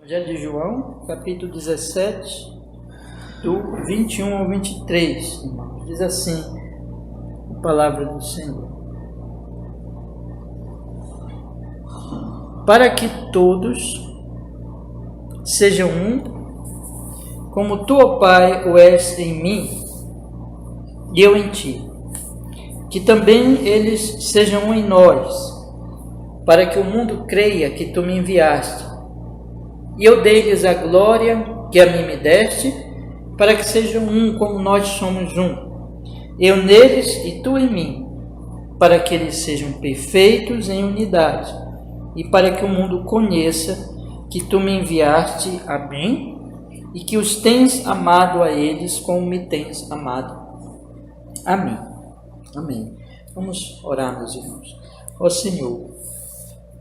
Evangelho de João, capítulo 17, do 21 ao 23, irmãos. Diz assim a palavra do Senhor. Para que todos sejam um, como tu, ó Pai, o és em mim, e eu em ti, que também eles sejam um em nós, para que o mundo creia que tu me enviaste. E eu dei-lhes a glória que a mim me deste, para que sejam um como nós somos um. Eu neles e tu em mim, para que eles sejam perfeitos em unidade, e para que o mundo conheça que tu me enviaste a mim, e que os tens amado a eles como me tens amado a mim. Amém. Vamos orar, meus irmãos. Ó Senhor,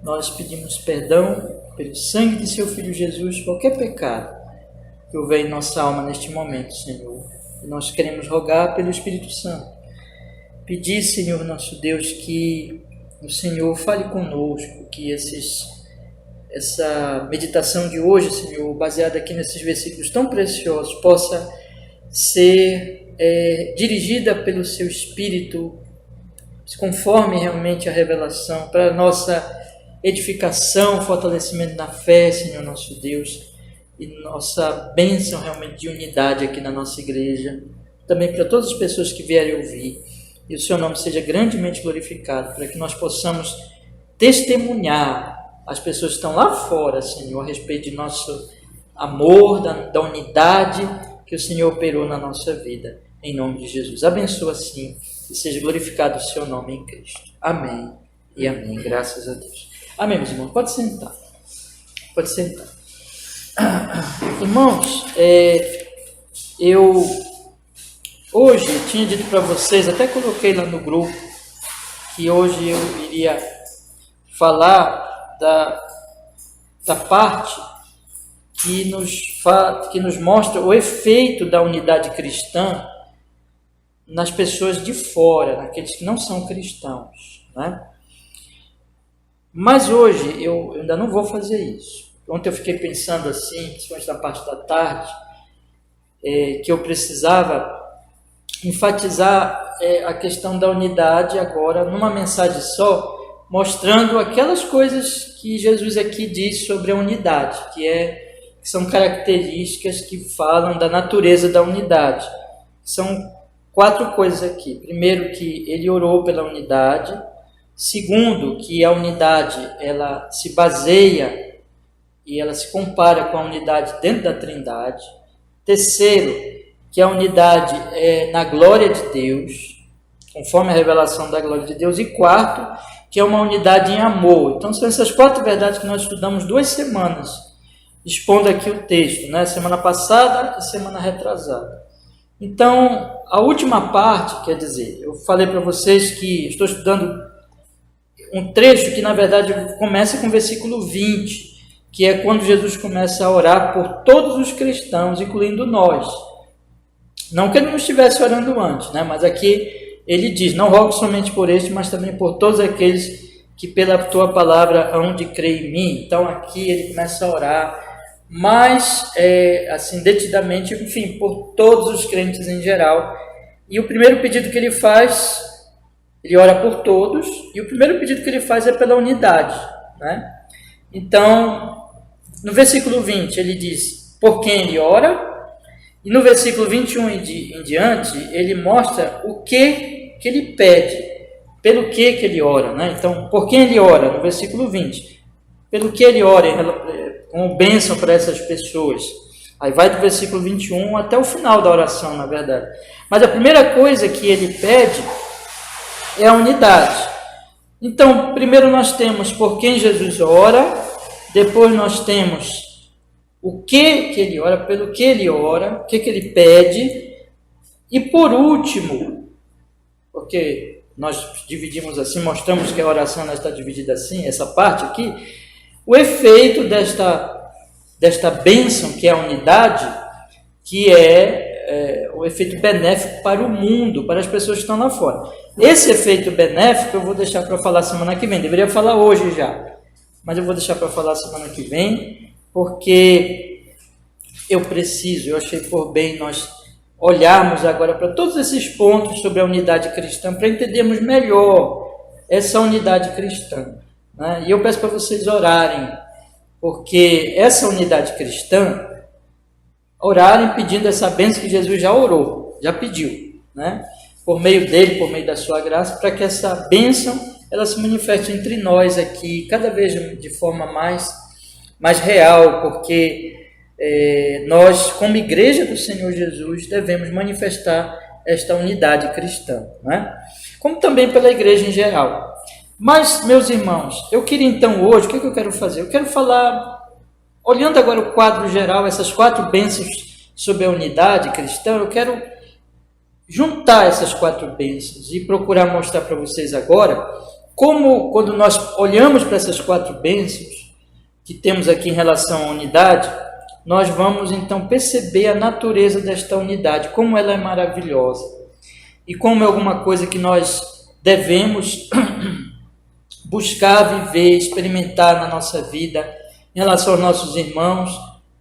nós pedimos perdão pelo sangue de seu Filho Jesus, qualquer pecado que houver em nossa alma neste momento, Senhor. E nós queremos rogar pelo Espírito Santo. Pedir, Senhor, nosso Deus, que o Senhor fale conosco, que essa meditação de hoje, Senhor, baseada aqui nesses versículos tão preciosos, possa ser dirigida pelo seu Espírito, conforme realmente a revelação, para a nossa edificação, fortalecimento na fé, Senhor nosso Deus, e nossa bênção realmente de unidade aqui na nossa igreja, também para todas as pessoas que vierem ouvir, e o seu nome seja grandemente glorificado, para que nós possamos testemunhar as pessoas que estão lá fora, Senhor, a respeito de nosso amor, da unidade que o Senhor operou na nossa vida, em nome de Jesus. Abençoa assim, e seja glorificado o seu nome em Cristo. Amém e amém, graças a Deus. Amém, meus irmãos, pode sentar. Pode sentar. Irmãos, eu hoje tinha dito para vocês, até coloquei lá no grupo, que hoje eu iria falar da parte que nos mostra o efeito da unidade cristã nas pessoas de fora, naqueles que não são cristãos, né? Mas hoje eu ainda não vou fazer isso. Ontem eu fiquei pensando assim, principalmente na parte da tarde, que eu precisava enfatizar a questão da unidade agora numa mensagem só, mostrando aquelas coisas que Jesus aqui diz sobre a unidade, que são características que falam da natureza da unidade. São 4 coisas aqui. Primeiro, que ele orou pela unidade. Segundo, que a unidade ela se baseia e ela se compara com a unidade dentro da Trindade. Terceiro, que a unidade é na glória de Deus, conforme a revelação da glória de Deus. E quarto, que é uma unidade em amor. Então são essas 4 verdades que nós estudamos 2 semanas, expondo aqui o texto, né? Semana passada e semana retrasada. Então, a última parte, quer dizer, eu falei para vocês que estou estudando um trecho que, na verdade, começa com o versículo 20, que é quando Jesus começa a orar por todos os cristãos, incluindo nós. Não que ele não estivesse orando antes, né? Mas aqui ele diz, não rogo somente por este, mas também por todos aqueles que pela tua palavra hão de crer em mim. Então aqui ele começa a orar, mas assim, detidamente, enfim, por todos os crentes em geral. E o primeiro pedido que ele faz, ele ora por todos, e o primeiro pedido que ele faz é pela unidade, né? Então, no versículo 20, ele diz por quem ele ora, e no versículo 21 em diante, ele mostra o que ele pede, pelo que ele ora, né? Então, por quem ele ora, no versículo 20, pelo que ele ora, como bênção para essas pessoas. Aí vai do versículo 21 até o final da oração, na verdade. Mas a primeira coisa que ele pede é a unidade. Então, primeiro nós temos por quem Jesus ora, depois nós temos o que ele ora, pelo que ele ora, o que ele pede, e por último, porque nós dividimos assim, mostramos que a oração está dividida assim, essa parte aqui, o efeito desta bênção que é a unidade, que é o efeito benéfico para o mundo, para as pessoas que estão lá fora. Esse efeito benéfico eu vou deixar para falar semana que vem, deveria falar hoje já, mas eu vou deixar para falar semana que vem, porque eu achei por bem nós olharmos agora para todos esses pontos sobre a unidade cristã, para entendermos melhor essa unidade cristã, né? E eu peço para vocês orarem, porque essa unidade cristã, orarem pedindo essa bênção que Jesus já orou, já pediu, né? Por meio dele, por meio da sua graça, para que essa bênção ela se manifeste entre nós aqui, cada vez de forma mais real, porque nós, como igreja do Senhor Jesus, devemos manifestar esta unidade cristã, né? Como também pela igreja em geral. Mas, meus irmãos, eu queria então hoje, o que eu quero fazer? Eu quero falar, olhando agora o quadro geral, essas 4 bênçãos sobre a unidade cristã, eu quero juntar essas 4 bênçãos e procurar mostrar para vocês agora como, quando nós olhamos para essas 4 bênçãos que temos aqui em relação à unidade, nós vamos então perceber a natureza desta unidade, como ela é maravilhosa e como é alguma coisa que nós devemos buscar, viver, experimentar na nossa vida em relação aos nossos irmãos,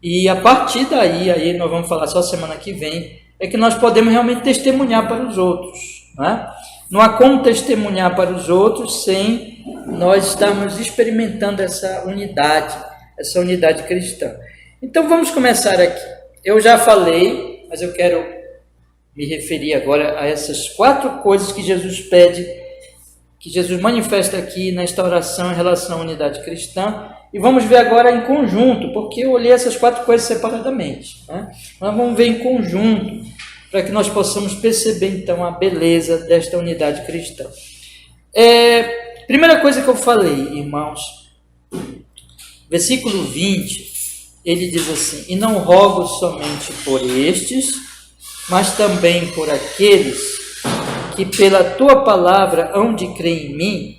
e a partir daí, aí nós vamos falar só semana que vem, é que nós podemos realmente testemunhar para os outros, né? Não há como testemunhar para os outros sem nós estarmos experimentando essa unidade cristã. Então vamos começar aqui. Eu já falei, mas eu quero me referir agora a essas 4 coisas que Jesus pede, que Jesus manifesta aqui nesta oração em relação à unidade cristã, e vamos ver agora em conjunto, porque eu olhei essas 4 coisas separadamente, né? Mas vamos ver em conjunto, para que nós possamos perceber então a beleza desta unidade cristã. Primeira coisa que eu falei, irmãos, versículo 20, ele diz assim: e não rogo somente por estes, mas também por aqueles que pela tua palavra hão de crer em mim,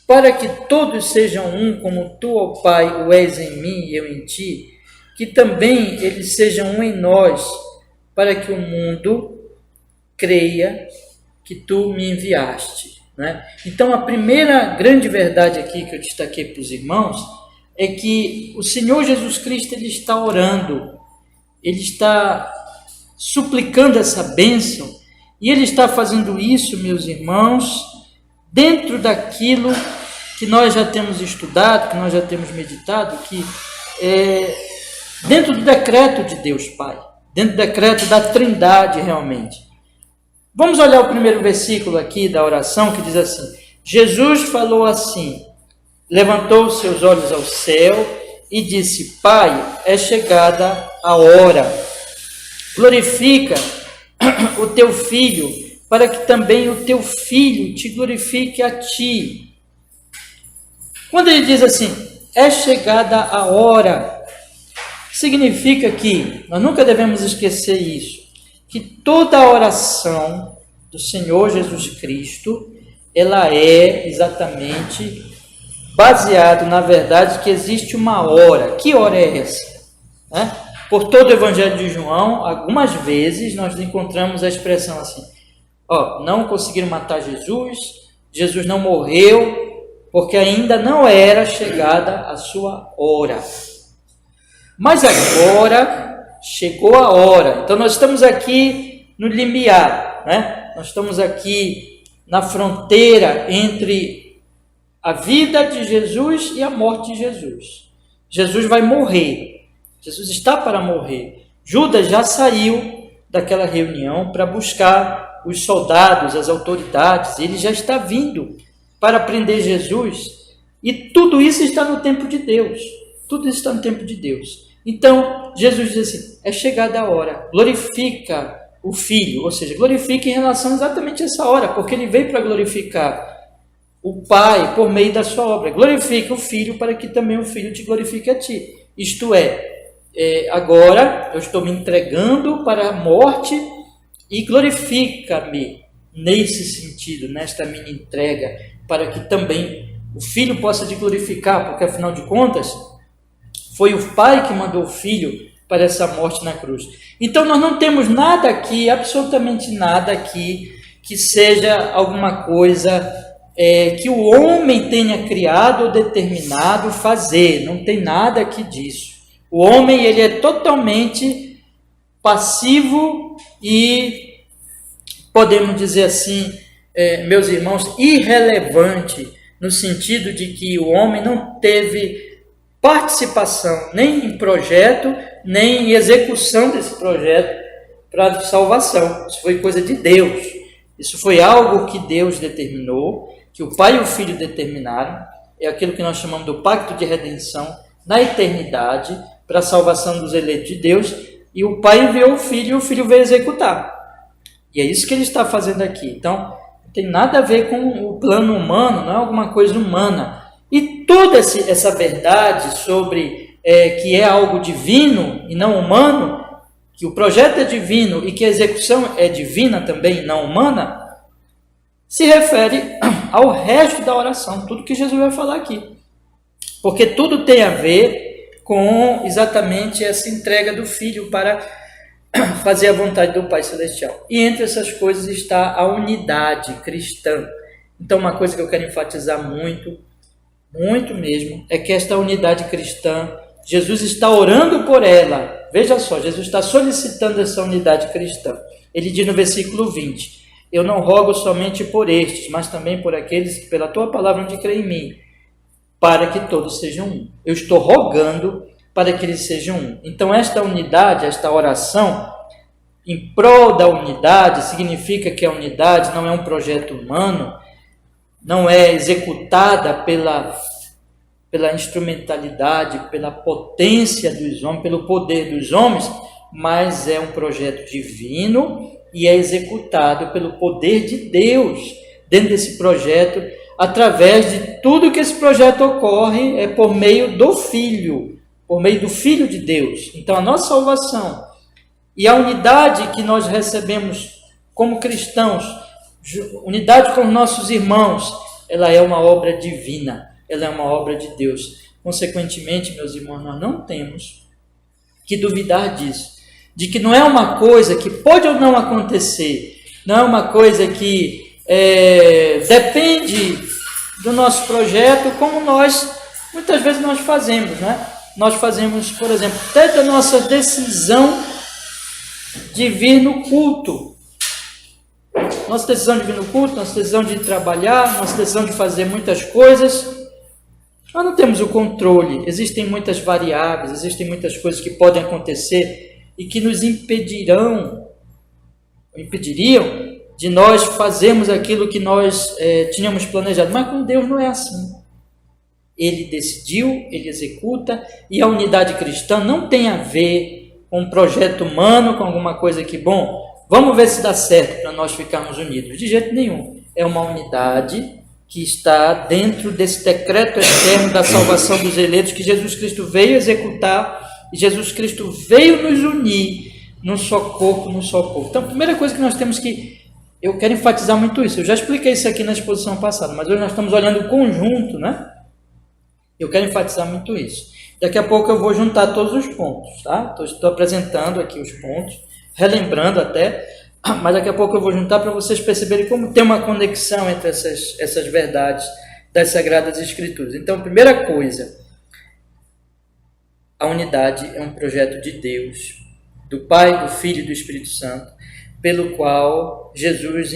para que todos sejam um, como tu, ó Pai, o és em mim e eu em ti, que também eles sejam um em nós, para que o mundo creia que tu me enviaste, né? Então, a primeira grande verdade aqui que eu destaquei para os irmãos é que o Senhor Jesus Cristo, ele está orando, ele está suplicando essa bênção, e ele está fazendo isso, meus irmãos, dentro daquilo que nós já temos estudado, que nós já temos meditado, que é dentro do decreto de Deus Pai, dentro do decreto da Trindade realmente. Vamos olhar o primeiro versículo aqui da oração, que diz assim: Jesus falou assim, levantou os seus olhos ao céu e disse: Pai, é chegada a hora, glorifica o teu Filho, para que também o teu Filho te glorifique a ti. Quando ele diz assim, é chegada a hora, significa que nós nunca devemos esquecer isso, que toda a oração do Senhor Jesus Cristo, ela é exatamente baseada na verdade que existe uma hora. Que hora é essa? Por todo o Evangelho de João, algumas vezes nós encontramos a expressão assim: não conseguiram matar Jesus, Jesus não morreu, porque ainda não era chegada a sua hora. Mas agora chegou a hora. Então nós estamos aqui no limiar, né? Nós estamos aqui na fronteira entre a vida de Jesus e a morte de Jesus. Jesus vai morrer. Jesus está para morrer. Judas já saiu daquela reunião para buscar os soldados, as autoridades. Ele já está vindo para prender Jesus. E tudo isso está no tempo de Deus. Tudo isso está no tempo de Deus. Então, Jesus diz assim, é chegada a hora. Glorifica o Filho. Ou seja, glorifica em relação exatamente a essa hora, porque ele veio para glorificar o Pai por meio da sua obra. Glorifica o Filho para que também o Filho te glorifique a ti. Isto agora eu estou me entregando para a morte e glorifica-me nesse sentido, nesta minha entrega, para que também o Filho possa te glorificar, porque afinal de contas foi o Pai que mandou o Filho para essa morte na cruz. Então nós não temos nada aqui, absolutamente nada aqui, que seja alguma coisa que o homem tenha criado ou determinado fazer. Não tem nada aqui disso. O homem, ele é totalmente passivo e, podemos dizer assim, meus irmãos, irrelevante, no sentido de que o homem não teve participação nem em projeto, nem em execução desse projeto para salvação. Isso foi coisa de Deus. Isso foi algo que Deus determinou, que o Pai e o Filho determinaram. É aquilo que nós chamamos do pacto de redenção na eternidade para a salvação dos eleitos de Deus. E o Pai enviou o Filho e o Filho veio executar. E é isso que ele está fazendo aqui. Então, não tem nada a ver com o plano humano, não é alguma coisa humana. E toda essa verdade sobre que é algo divino e não humano, que o projeto é divino e que a execução é divina também e não humana, se refere ao resto da oração, tudo que Jesus vai falar aqui. Porque tudo tem a ver com exatamente essa entrega do Filho para fazer a vontade do Pai Celestial. E entre essas coisas está a unidade cristã. Então, uma coisa que eu quero enfatizar muito, muito mesmo, é que esta unidade cristã, Jesus está orando por ela. Veja só, Jesus está solicitando essa unidade cristã. Ele diz no versículo 20, eu não rogo somente por estes, mas também por aqueles que pela tua palavra hão de crer em mim, para que todos sejam um. Eu estou rogando para que eles sejam um. Então, esta unidade, esta oração, em prol da unidade, significa que a unidade não é um projeto humano, não é executada pela instrumentalidade, pela potência dos homens, pelo poder dos homens, mas é um projeto divino e é executado pelo poder de Deus dentro desse projeto, através de tudo que esse projeto ocorre por meio do Filho, por meio do Filho de Deus. Então, a nossa salvação e a unidade que nós recebemos como cristãos, unidade com os nossos irmãos, ela é uma obra divina, ela é uma obra de Deus. Consequentemente, meus irmãos, nós não temos que duvidar disso, de que não é uma coisa que pode ou não acontecer, não é uma coisa que depende do nosso projeto, como muitas vezes nós fazemos, né? Nós fazemos, por exemplo, até da nossa decisão de vir no culto. Nossa decisão de vir no culto, nossa decisão de trabalhar, nossa decisão de fazer muitas coisas, nós não temos o controle. Existem muitas variáveis, existem muitas coisas que podem acontecer e que nos impediriam de nós fazermos aquilo que nós tínhamos planejado. Mas com Deus não é assim. Ele decidiu, ele executa, e a unidade cristã não tem a ver com um projeto humano, com alguma coisa que, bom, vamos ver se dá certo para nós ficarmos unidos. De jeito nenhum. É uma unidade que está dentro desse decreto eterno da salvação dos eleitos que Jesus Cristo veio executar, e Jesus Cristo veio nos unir num só corpo, num só povo. Então, a primeira coisa que nós temos que... Eu quero enfatizar muito isso. Eu já expliquei isso aqui na exposição passada, mas hoje nós estamos olhando o conjunto, né? Eu quero enfatizar muito isso. Daqui a pouco eu vou juntar todos os pontos, tá? Estou apresentando aqui os pontos, relembrando até, mas daqui a pouco eu vou juntar para vocês perceberem como tem uma conexão entre essas verdades das Sagradas Escrituras. Então, primeira coisa, a unidade é um projeto de Deus, do Pai, do Filho e do Espírito Santo, pelo qual Jesus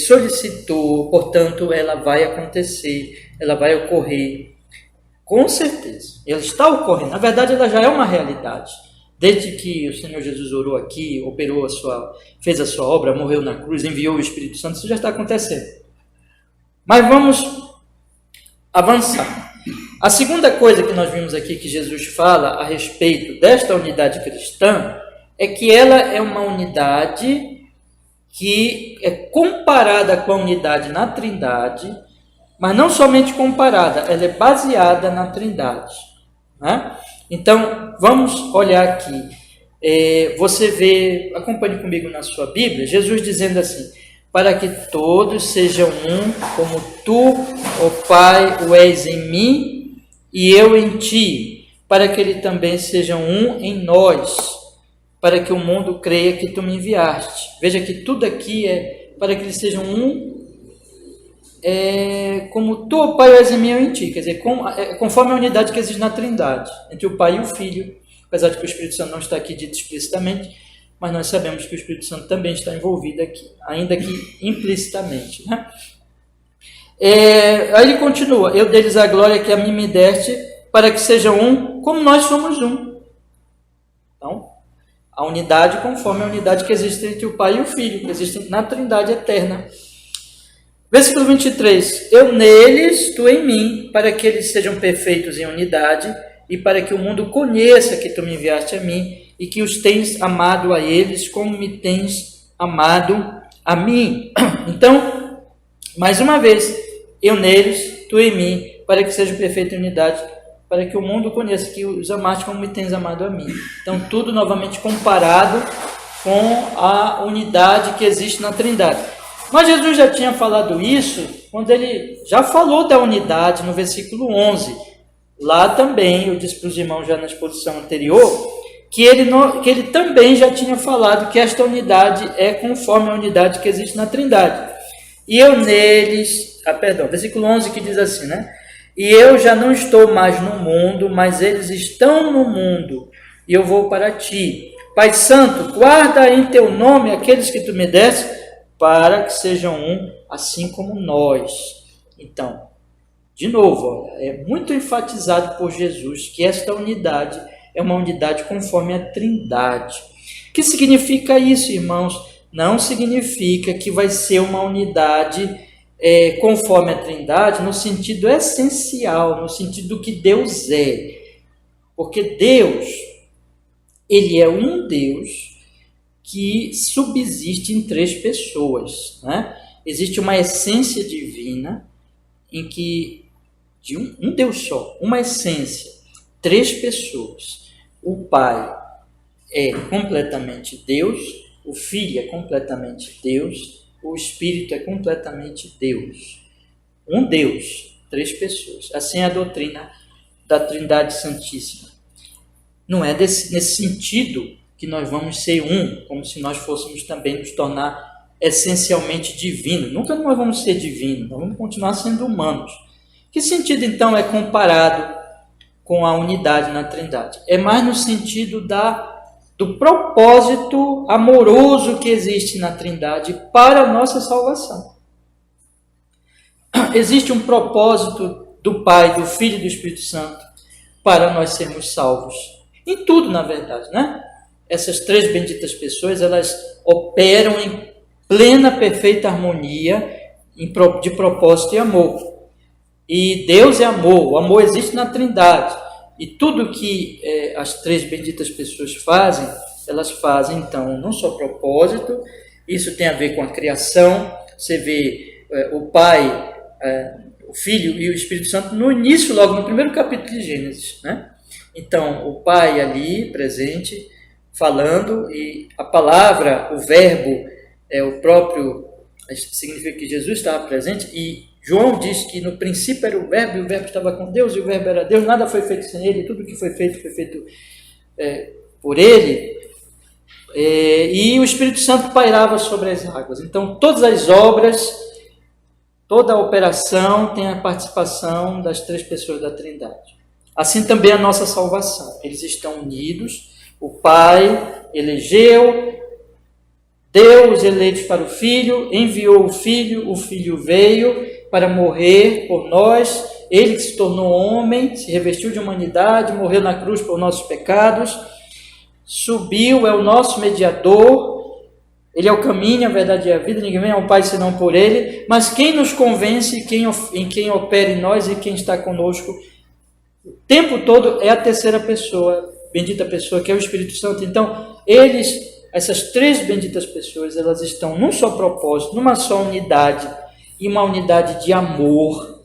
solicitou, portanto, ela vai acontecer, ela vai ocorrer, com certeza. Ela está ocorrendo, na verdade ela já é uma realidade. Desde que o Senhor Jesus orou aqui, fez a sua obra, morreu na cruz, enviou o Espírito Santo, isso já está acontecendo. Mas vamos avançar. A segunda coisa que nós vimos aqui que Jesus fala a respeito desta unidade cristã é que ela é uma unidade que é comparada com a unidade na Trindade, mas não somente comparada, ela é baseada na Trindade, né? Então, vamos olhar aqui. Você vê, acompanhe comigo na sua Bíblia, Jesus dizendo assim, para que todos sejam um, como tu, ó Pai, o és em mim e eu em ti, para que ele também seja um em nós, para que o mundo creia que tu me enviaste. Veja que tudo aqui é para que eles sejam um como tu, ó Pai, és em mim e eu em ti, quer dizer, conforme a unidade que existe na Trindade, entre o Pai e o Filho, apesar de que o Espírito Santo não está aqui dito explicitamente, mas nós sabemos que o Espírito Santo também está envolvido aqui, ainda que implicitamente, né? Aí ele continua, eu deles a glória que a mim me deste, para que sejam um, como nós somos um. Então, a unidade conforme a unidade que existe entre o Pai e o Filho, que existe na Trindade eterna. Versículo 23, eu neles, tu em mim, para que eles sejam perfeitos em unidade, e para que o mundo conheça que tu me enviaste a mim, e que os tens amado a eles, como me tens amado a mim. Então, mais uma vez, eu neles, tu em mim, para que sejam perfeitos em unidade, para que o mundo conheça que os amaste como me tens amado a mim. Então, tudo novamente comparado com a unidade que existe na Trindade. Mas Jesus já tinha falado isso quando ele já falou da unidade no versículo 11. Lá também, eu disse para os irmãos já na exposição anterior, que ele também já tinha falado que esta unidade é conforme a unidade que existe na Trindade. E eu neles, versículo 11 que diz assim, né? E eu já não estou mais no mundo, mas eles estão no mundo, e eu vou para ti. Pai Santo, guarda em teu nome aqueles que tu me deste, para que sejam um, assim como nós. Então, de novo, é muito enfatizado por Jesus que esta unidade é uma unidade conforme a Trindade. O que significa isso, irmãos? Não significa que vai ser uma unidade conforme a Trindade no sentido essencial, no sentido do que Deus é. Porque Deus, ele é um Deus que subsiste em três pessoas, né? Existe uma essência divina em que, de um Deus só, uma essência, três pessoas. O Pai é completamente Deus, o Filho é completamente Deus, o Espírito é completamente Deus. Um Deus, três pessoas. Assim é a doutrina da Trindade Santíssima. Não é nesse sentido que nós vamos ser um, como se nós fôssemos também nos tornar essencialmente divinos. Nunca nós vamos ser divinos, nós vamos continuar sendo humanos. Que sentido, então, é comparado com a unidade na Trindade? É mais no sentido do propósito amoroso que existe na Trindade para a nossa salvação. Existe um propósito do Pai, do Filho e do Espírito Santo para nós sermos salvos. Em tudo, na verdade, né? Essas três benditas pessoas, elas operam em plena, perfeita harmonia de propósito e amor. E Deus é amor, o amor existe na Trindade. E tudo que as três benditas pessoas fazem, elas fazem, então, não só propósito, isso tem a ver com a criação. Você vê o Pai, o Filho e o Espírito Santo no início, logo no primeiro capítulo de Gênesis, né? Então, o Pai ali, presente, falando, e a palavra, o verbo, o próprio, significa que Jesus estava presente, e João diz que no princípio era o verbo, e o verbo estava com Deus, e o verbo era Deus, nada foi feito sem ele, tudo que foi feito por ele, e o Espírito Santo pairava sobre as águas. Então, todas as obras, toda a operação tem a participação das três pessoas da Trindade. Assim também a nossa salvação, eles estão unidos. O Pai elegeu, deu os eleitos para o Filho, enviou o Filho veio para morrer por nós, ele que se tornou homem, se revestiu de humanidade, morreu na cruz por nossos pecados, subiu, é o nosso mediador, ele é o caminho, a verdade e a vida, ninguém vem ao Pai senão por ele, mas quem nos convence, em quem opera em nós e quem está conosco o tempo todo é a terceira pessoa, bendita pessoa, que é o Espírito Santo. Então, essas três benditas pessoas, elas estão num só propósito, numa só unidade, e uma unidade de amor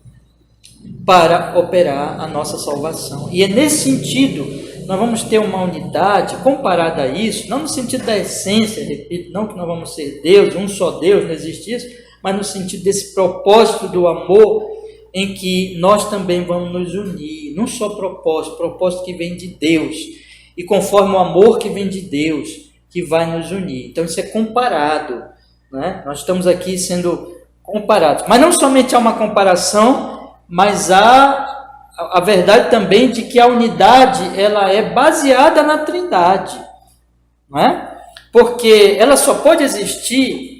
para operar a nossa salvação. E é nesse sentido, nós vamos ter uma unidade comparada a isso, não no sentido da essência, repito, não que nós vamos ser Deus, um só Deus, não existe isso, mas no sentido desse propósito do amor, em que nós também vamos nos unir, num só propósito que vem de Deus, e conforme o amor que vem de Deus, que vai nos unir. Então isso é comparado, né? Nós estamos aqui sendo comparados. Mas não somente há uma comparação, mas há a verdade também de que a unidade ela é baseada na Trindade, não é? Porque ela só pode existir,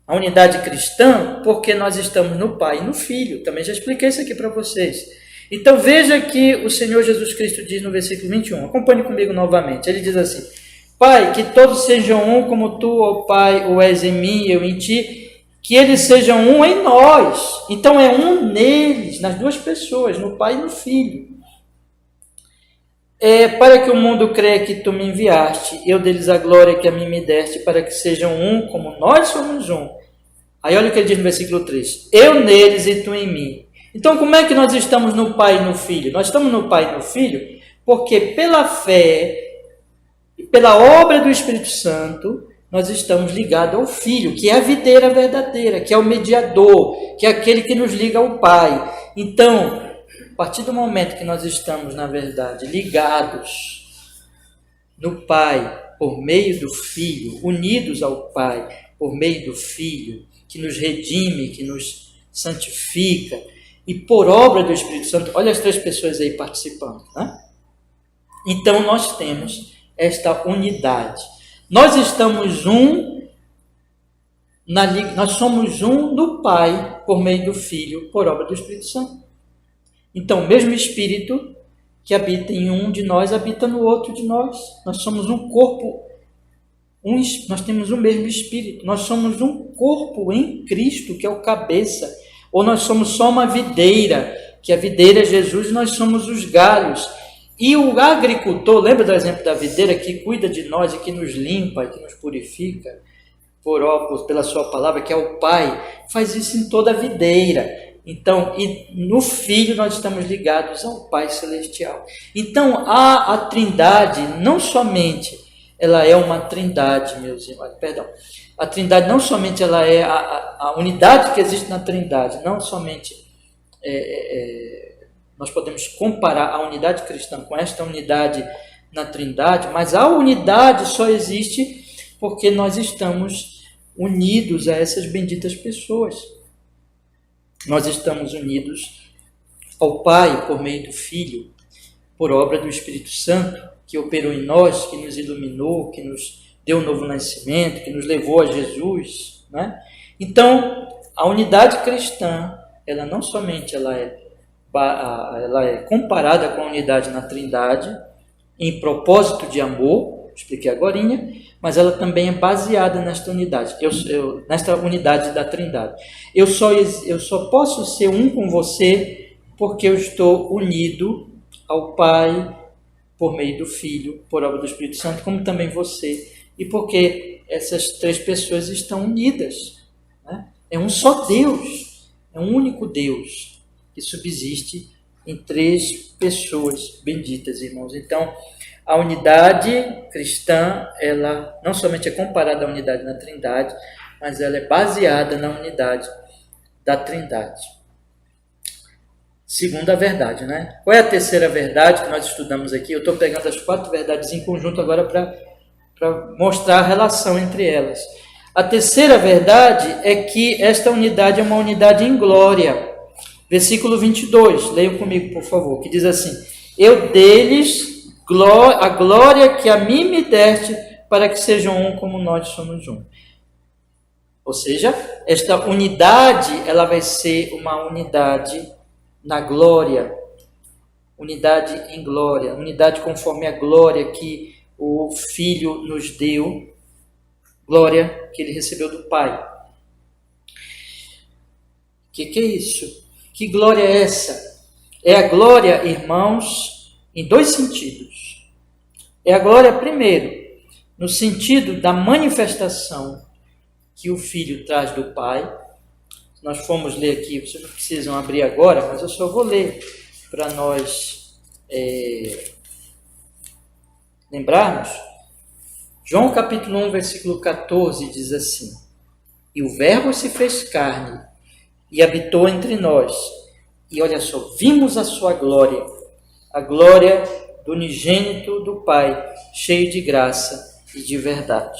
a unidade cristã, porque nós estamos no Pai e no Filho. Também já expliquei isso aqui para vocês. Então veja que o Senhor Jesus Cristo diz no versículo 21, acompanhe comigo novamente, ele diz assim: Pai, que todos sejam um como tu, ó Pai, o és em mim e eu em ti, que eles sejam um em nós. Então é um neles, nas duas pessoas, no Pai e no Filho. Para que o mundo creia que tu me enviaste, eu deles a glória que a mim me deste, para que sejam um como nós somos um. Aí olha o que ele diz no versículo 3, eu neles e tu em mim. Então como é que nós estamos no Pai e no Filho? Nós estamos no Pai e no Filho porque pela fé e pela obra do Espírito Santo, nós estamos ligados ao Filho, que é a videira verdadeira, que é o mediador, que é aquele que nos liga ao Pai. Então, a partir do momento que nós estamos, na verdade, ligados no Pai por meio do Filho, unidos ao Pai por meio do Filho, que nos redime, que nos santifica, e por obra do Espírito Santo, olha as três pessoas aí participando, né? Então nós temos esta unidade. Nós estamos nós somos um no Pai por meio do Filho, por obra do Espírito Santo. Então, o mesmo Espírito que habita em um de nós, habita no outro de nós. Nós somos um corpo, nós temos o mesmo Espírito. Nós somos um corpo em Cristo, que é o cabeça. Ou nós somos só uma videira, que a videira é Jesus e nós somos os galhos. E o agricultor, lembra do exemplo da videira, que cuida de nós e que nos limpa, que nos purifica, pela sua palavra, que é o Pai, faz isso em toda a videira. Então, e no Filho nós estamos ligados ao Pai Celestial. Então, a Trindade, não somente ela é uma Trindade, meus irmãos, perdão. A Trindade não somente ela é a unidade que existe na Trindade, não somente nós podemos comparar a unidade cristã com esta unidade na Trindade, mas a unidade só existe porque nós estamos unidos a essas benditas pessoas. Nós estamos unidos ao Pai por meio do Filho, por obra do Espírito Santo, que operou em nós, que nos iluminou, que nos deu um novo nascimento, que nos levou a Jesus, né? Então, a unidade cristã, ela não somente ela é comparada com a unidade na Trindade, em propósito de amor, expliquei agorinha, mas ela também é baseada nesta unidade, nesta unidade da Trindade. Eu só posso ser um com você porque eu estou unido ao Pai por meio do Filho, por obra do Espírito Santo, como também você, e porque essas três pessoas estão unidas, né? É um só Deus, é um único Deus que subsiste em três pessoas benditas, irmãos. Então, a unidade cristã, ela não somente é comparada à unidade na Trindade, mas ela é baseada na unidade da Trindade. Segunda verdade, né? Qual é a terceira verdade que nós estudamos aqui? Eu estou pegando as 4 verdades em conjunto agora para mostrar a relação entre elas. A terceira verdade é que esta unidade é uma unidade em glória. Versículo 22, leiam comigo, por favor, que diz assim: eu deles a glória que a mim me deste, para que sejam um como nós somos um. Ou seja, esta unidade, ela vai ser uma unidade na glória, unidade em glória, unidade conforme a glória que o Filho nos deu, glória que ele recebeu do Pai. O que é isso? Que glória é essa? É a glória, irmãos, em 2 sentidos. É a glória, primeiro, no sentido da manifestação que o Filho traz do Pai. Nós fomos ler aqui, vocês não precisam abrir agora, mas eu só vou ler para nós lembrarmos. João capítulo 1, versículo 14 diz assim: e o Verbo se fez carne e habitou entre nós. E olha só, vimos a sua glória, a glória do unigênito do Pai, cheio de graça e de verdade.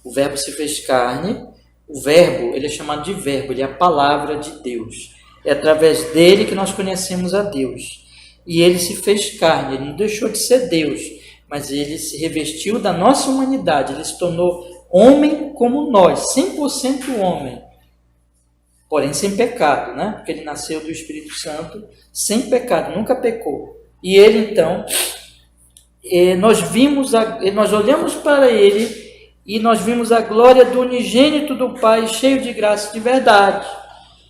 O Verbo se fez carne, O verbo, ele é chamado de verbo, ele é a palavra de Deus. É através dele que nós conhecemos a Deus. E ele se fez carne, ele não deixou de ser Deus, mas ele se revestiu da nossa humanidade, ele se tornou homem como nós, 100% homem, porém sem pecado, né? Porque ele nasceu do Espírito Santo sem pecado, nunca pecou. E ele então, nós olhamos para ele e nós vimos a glória do unigênito do Pai, cheio de graça e de verdade.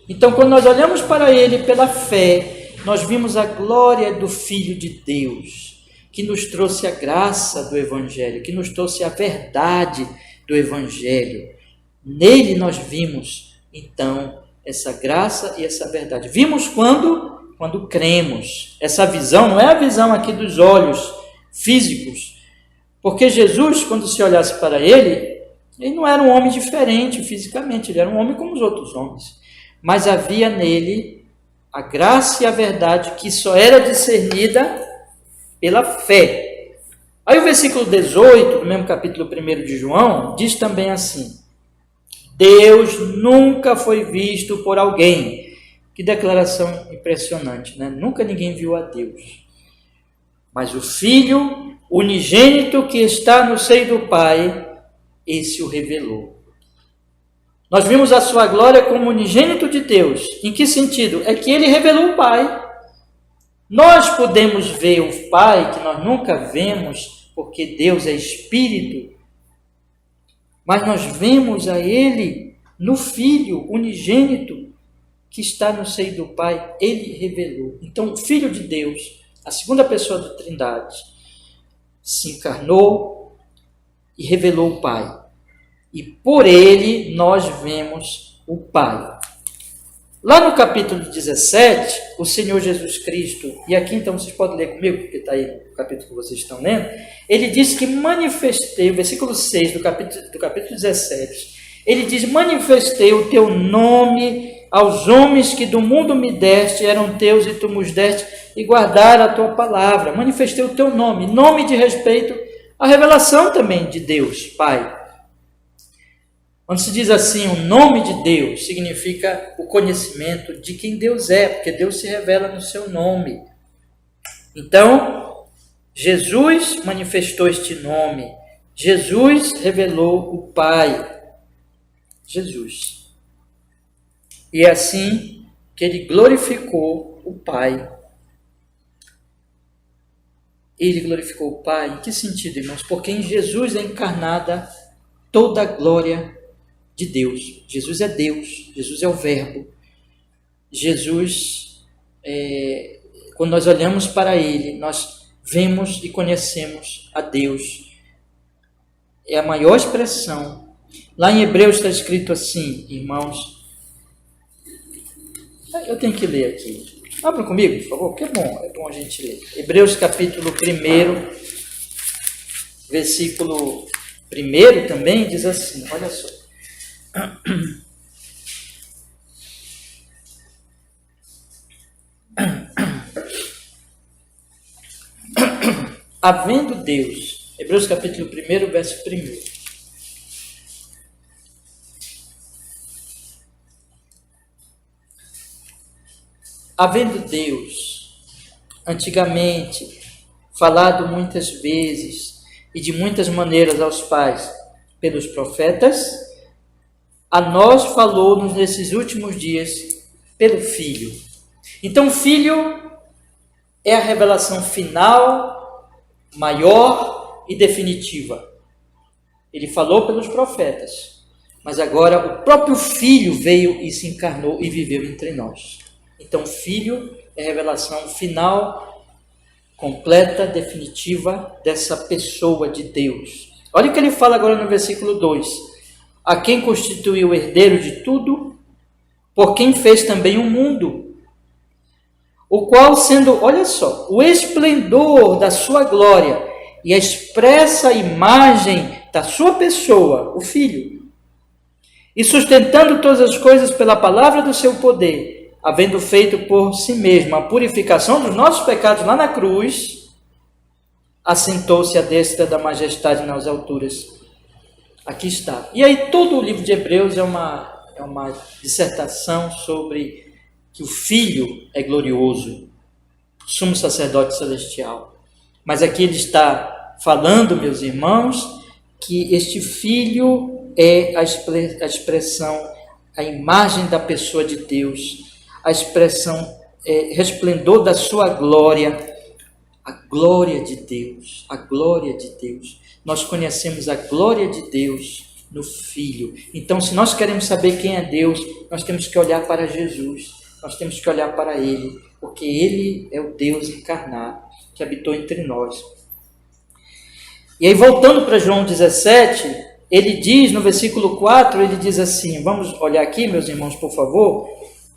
Então, quando nós olhamos para ele pela fé, nós vimos a glória do Filho de Deus, que nos trouxe a graça do Evangelho, que nos trouxe a verdade do Evangelho. Nele nós vimos, então, essa graça e essa verdade. Vimos quando cremos. Essa visão não é a visão aqui dos olhos físicos, porque Jesus, quando se olhasse para ele não era um homem diferente fisicamente, ele era um homem como os outros homens, mas havia nele a graça e a verdade que só era discernida pela fé. Aí o versículo 18, do mesmo capítulo 1 de João, diz também assim: Deus nunca foi visto por alguém. Que declaração impressionante, né? Nunca ninguém viu a Deus. Mas o Filho unigênito que está no seio do Pai, esse o revelou. Nós vimos a sua glória como unigênito de Deus. Em que sentido? É que ele revelou o Pai. Nós podemos ver o Pai, que nós nunca vemos, porque Deus é Espírito, mas nós vemos a ele no Filho unigênito que está no seio do Pai, ele revelou. Então, o Filho de Deus, a segunda pessoa da Trindade, se encarnou e revelou o Pai. E por ele nós vemos o Pai. Lá no capítulo 17, o Senhor Jesus Cristo, e aqui então vocês podem ler comigo, porque está aí no capítulo que vocês estão lendo, ele diz que manifestei, o versículo 6 do capítulo 17, ele diz: manifestei o teu nome aos homens que do mundo me deste, eram teus e tu nos deste, e guardaram a tua palavra. Manifestei o teu nome de respeito à revelação também de Deus, Pai. Quando se diz assim, o nome de Deus, significa o conhecimento de quem Deus é, porque Deus se revela no seu nome. Então, Jesus manifestou este nome, Jesus revelou o Pai, Jesus. E é assim que ele glorificou o Pai. Ele glorificou o Pai. Em que sentido, irmãos? Porque em Jesus é encarnada toda a glória de Deus. Jesus é Deus, Jesus é o Verbo. Jesus, quando nós olhamos para ele, nós vemos e conhecemos a Deus. É a maior expressão. Lá em Hebreus está escrito assim, irmãos. Eu tenho que ler aqui. Abra comigo, por favor, que é bom a gente ler. Hebreus capítulo 1, versículo 1 também diz assim, olha só. Havendo Deus, Hebreus capítulo 1, verso 1. Havendo Deus, antigamente, falado muitas vezes e de muitas maneiras aos pais pelos profetas, a nós falou-nos nesses últimos dias pelo Filho. Então, o Filho é a revelação final, maior e definitiva. Ele falou pelos profetas, mas agora o próprio Filho veio e se encarnou e viveu entre nós. Então, o Filho é a revelação final, completa, definitiva dessa pessoa de Deus. Olha o que ele fala agora no versículo 2. A quem constituiu o herdeiro de tudo, por quem fez também o mundo, o qual sendo, olha só, o esplendor da sua glória e a expressa imagem da sua pessoa, o Filho, e sustentando todas as coisas pela palavra do seu poder, havendo feito por si mesmo a purificação dos nossos pecados lá na cruz, assentou-se à destra da majestade nas alturas, Aqui está. E aí todo o livro de Hebreus é uma dissertação sobre que o Filho é glorioso, sumo sacerdote celestial. Mas aqui ele está falando, meus irmãos, que este Filho é a expressão, a imagem da pessoa de Deus, a expressão, resplendor da sua glória, a glória de Deus, a glória de Deus. Nós conhecemos a glória de Deus no Filho. Então, se nós queremos saber quem é Deus, nós temos que olhar para Jesus, nós temos que olhar para Ele, porque Ele é o Deus encarnado que habitou entre nós. E aí, voltando para João 17, ele diz, no versículo 4, ele diz assim, vamos olhar aqui, meus irmãos, por favor.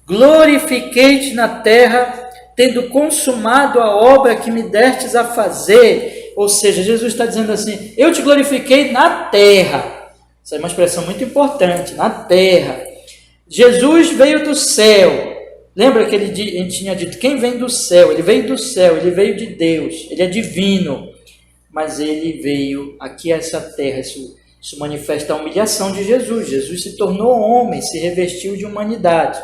Glorifiquei-te na terra, tendo consumado a obra que me destes a fazer. Ou seja, Jesus está dizendo assim, eu te glorifiquei na terra. Essa é uma expressão muito importante, na terra. Jesus veio do céu. Lembra que ele tinha dito, quem vem do céu? Ele veio do céu, ele veio de Deus, ele é divino. Mas ele veio aqui a essa terra, isso manifesta a humilhação de Jesus. Jesus se tornou homem, se revestiu de humanidade.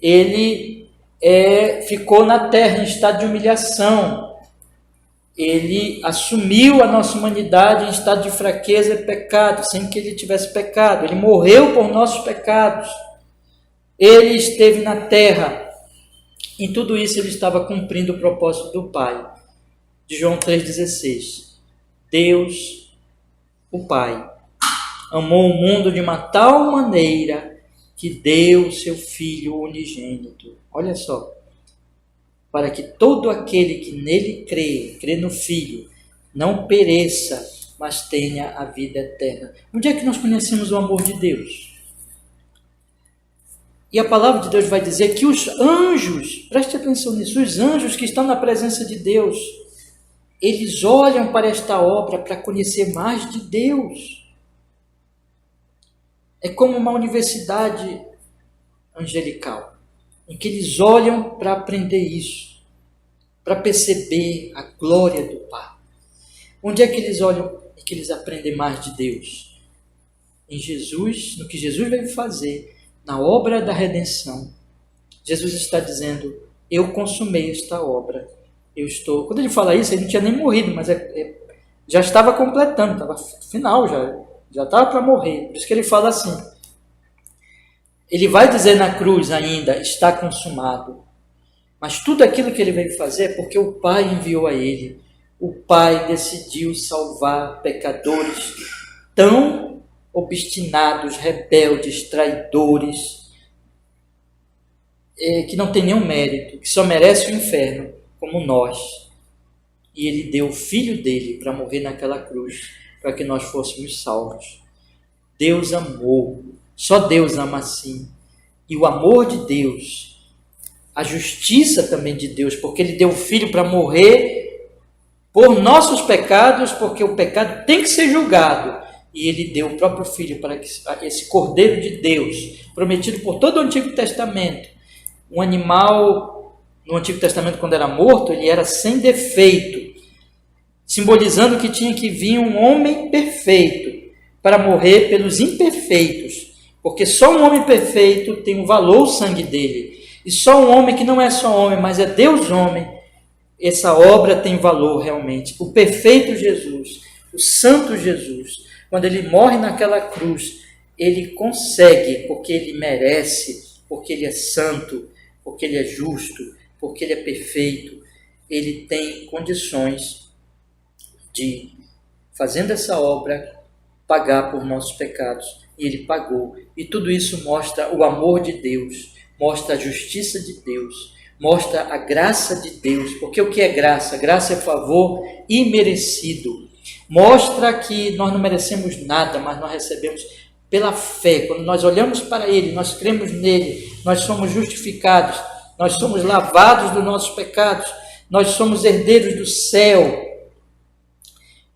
Ele ficou na terra em estado de humilhação. Ele assumiu a nossa humanidade em estado de fraqueza e pecado, sem que ele tivesse pecado. Ele morreu por nossos pecados. Ele esteve na terra. Em tudo isso ele estava cumprindo o propósito do Pai. De João 3,16. Deus, o Pai, amou o mundo de uma tal maneira que deu o seu Filho unigênito. Olha só. Para que todo aquele que nele crê no Filho, não pereça, mas tenha a vida eterna. Onde é que nós conhecemos o amor de Deus? E a palavra de Deus vai dizer que os anjos, preste atenção nisso, os anjos que estão na presença de Deus, eles olham para esta obra para conhecer mais de Deus. É como uma universidade angelical, em que eles olham para aprender isso, para perceber a glória do Pai. Onde é que eles olham e que eles aprendem mais de Deus? Em Jesus, no que Jesus veio fazer, na obra da redenção. Jesus está dizendo, eu consumei esta obra. Quando ele fala isso, ele não tinha nem morrido, mas já estava completando, estava final, já estava para morrer. Por isso que ele fala assim. Ele vai dizer na cruz ainda, está consumado. Mas tudo aquilo que ele veio fazer é porque o Pai enviou a ele. O Pai decidiu salvar pecadores tão obstinados, rebeldes, traidores, que não tem nenhum mérito, que só merece o inferno, como nós. E ele deu o Filho dele para morrer naquela cruz, para que nós fôssemos salvos. Deus amou, só Deus ama assim. E o amor de Deus, a justiça também de Deus, porque ele deu o Filho para morrer por nossos pecados, porque o pecado tem que ser julgado. E ele deu o próprio Filho para que esse Cordeiro de Deus, prometido por todo o Antigo Testamento, um animal. No Antigo Testamento, quando era morto, ele era sem defeito, simbolizando que tinha que vir um homem perfeito para morrer pelos imperfeitos, porque só um homem perfeito tem um valor, o sangue dele, e só um homem que não é só homem, mas é Deus homem, essa obra tem valor realmente. O perfeito Jesus, o santo Jesus, quando ele morre naquela cruz, ele consegue, porque ele merece, porque ele é santo, porque ele é justo, porque ele é perfeito, ele tem condições de, fazendo essa obra, pagar por nossos pecados. E ele pagou. E tudo isso mostra o amor de Deus, mostra a justiça de Deus, mostra a graça de Deus. Porque o que é graça? Graça é favor imerecido. Mostra que nós não merecemos nada, mas nós recebemos pela fé. Quando nós olhamos para ele, nós cremos nele, nós somos justificados, nós somos lavados dos nossos pecados, nós somos herdeiros do céu.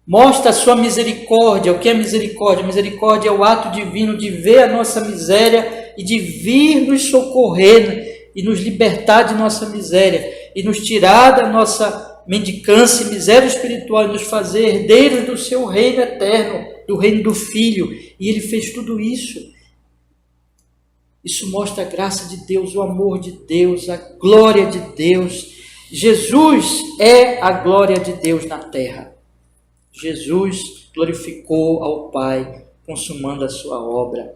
Mostra a sua misericórdia. O que é misericórdia? Misericórdia é o ato divino de ver a nossa miséria e de vir nos socorrer e nos libertar de nossa miséria e nos tirar da nossa mendicância e miséria espiritual e nos fazer herdeiros do seu reino eterno. do reino do Filho, e ele fez tudo isso. Isso mostra a graça de Deus, o amor de Deus, a glória de Deus. Jesus é a glória de Deus na terra. Jesus glorificou ao Pai, consumando a sua obra.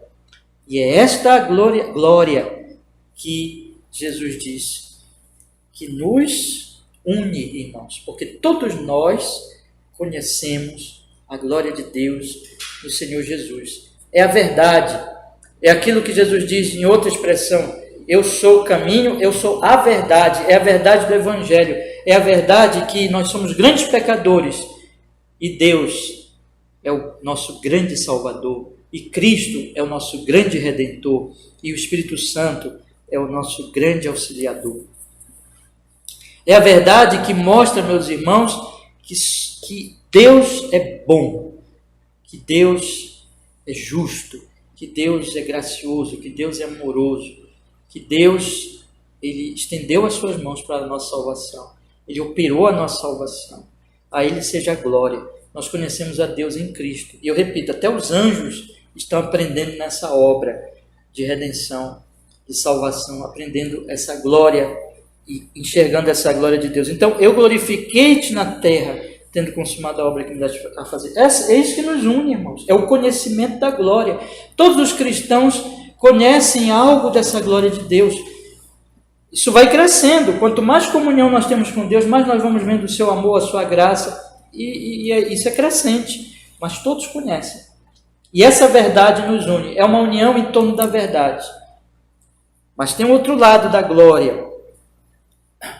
E é esta glória que Jesus diz, que nos une, irmãos, porque todos nós conhecemos a glória de Deus no Senhor Jesus. É a verdade, é aquilo que Jesus diz em outra expressão: eu sou o caminho, eu sou a verdade, é a verdade do Evangelho, é a verdade que nós somos grandes pecadores e Deus é o nosso grande Salvador, e Cristo é o nosso grande Redentor, e o Espírito Santo é o nosso grande Auxiliador. É a verdade que mostra, meus irmãos, que Deus é bom, que Deus é justo, que Deus é gracioso, que Deus é amoroso, que Deus, Ele estendeu as suas mãos para a nossa salvação, Ele operou a nossa salvação. A Ele seja a glória. Nós conhecemos a Deus em Cristo. E eu repito, até os anjos estão aprendendo nessa obra de redenção, de salvação, aprendendo essa glória e enxergando essa glória de Deus. Então, eu glorifiquei-te na terra, tendo consumado a obra que me dás a fazer. É isso que nos une, irmãos. É o conhecimento da glória. Todos os cristãos conhecem algo dessa glória de Deus. Isso vai crescendo. Quanto mais comunhão nós temos com Deus, mais nós vamos vendo o seu amor, a sua graça. E isso é crescente. Mas todos conhecem. E essa verdade nos une. É uma união em torno da verdade. Mas tem outro lado da glória.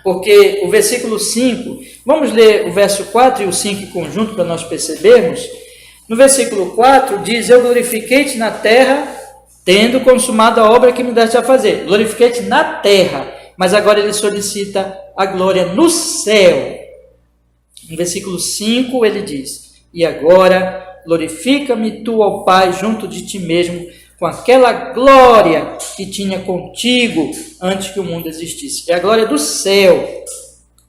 Porque o versículo 5, vamos ler o verso 4 e o 5 em conjunto para nós percebermos. No versículo 4 diz: eu glorifiquei-te na terra, tendo consumado a obra que me deste a fazer. Glorifiquei-te na terra, mas agora ele solicita a glória no céu. No versículo 5 ele diz: e agora glorifica-me tu, ó Pai, junto de ti mesmo, com aquela glória que tinha contigo antes que o mundo existisse. É a glória do céu.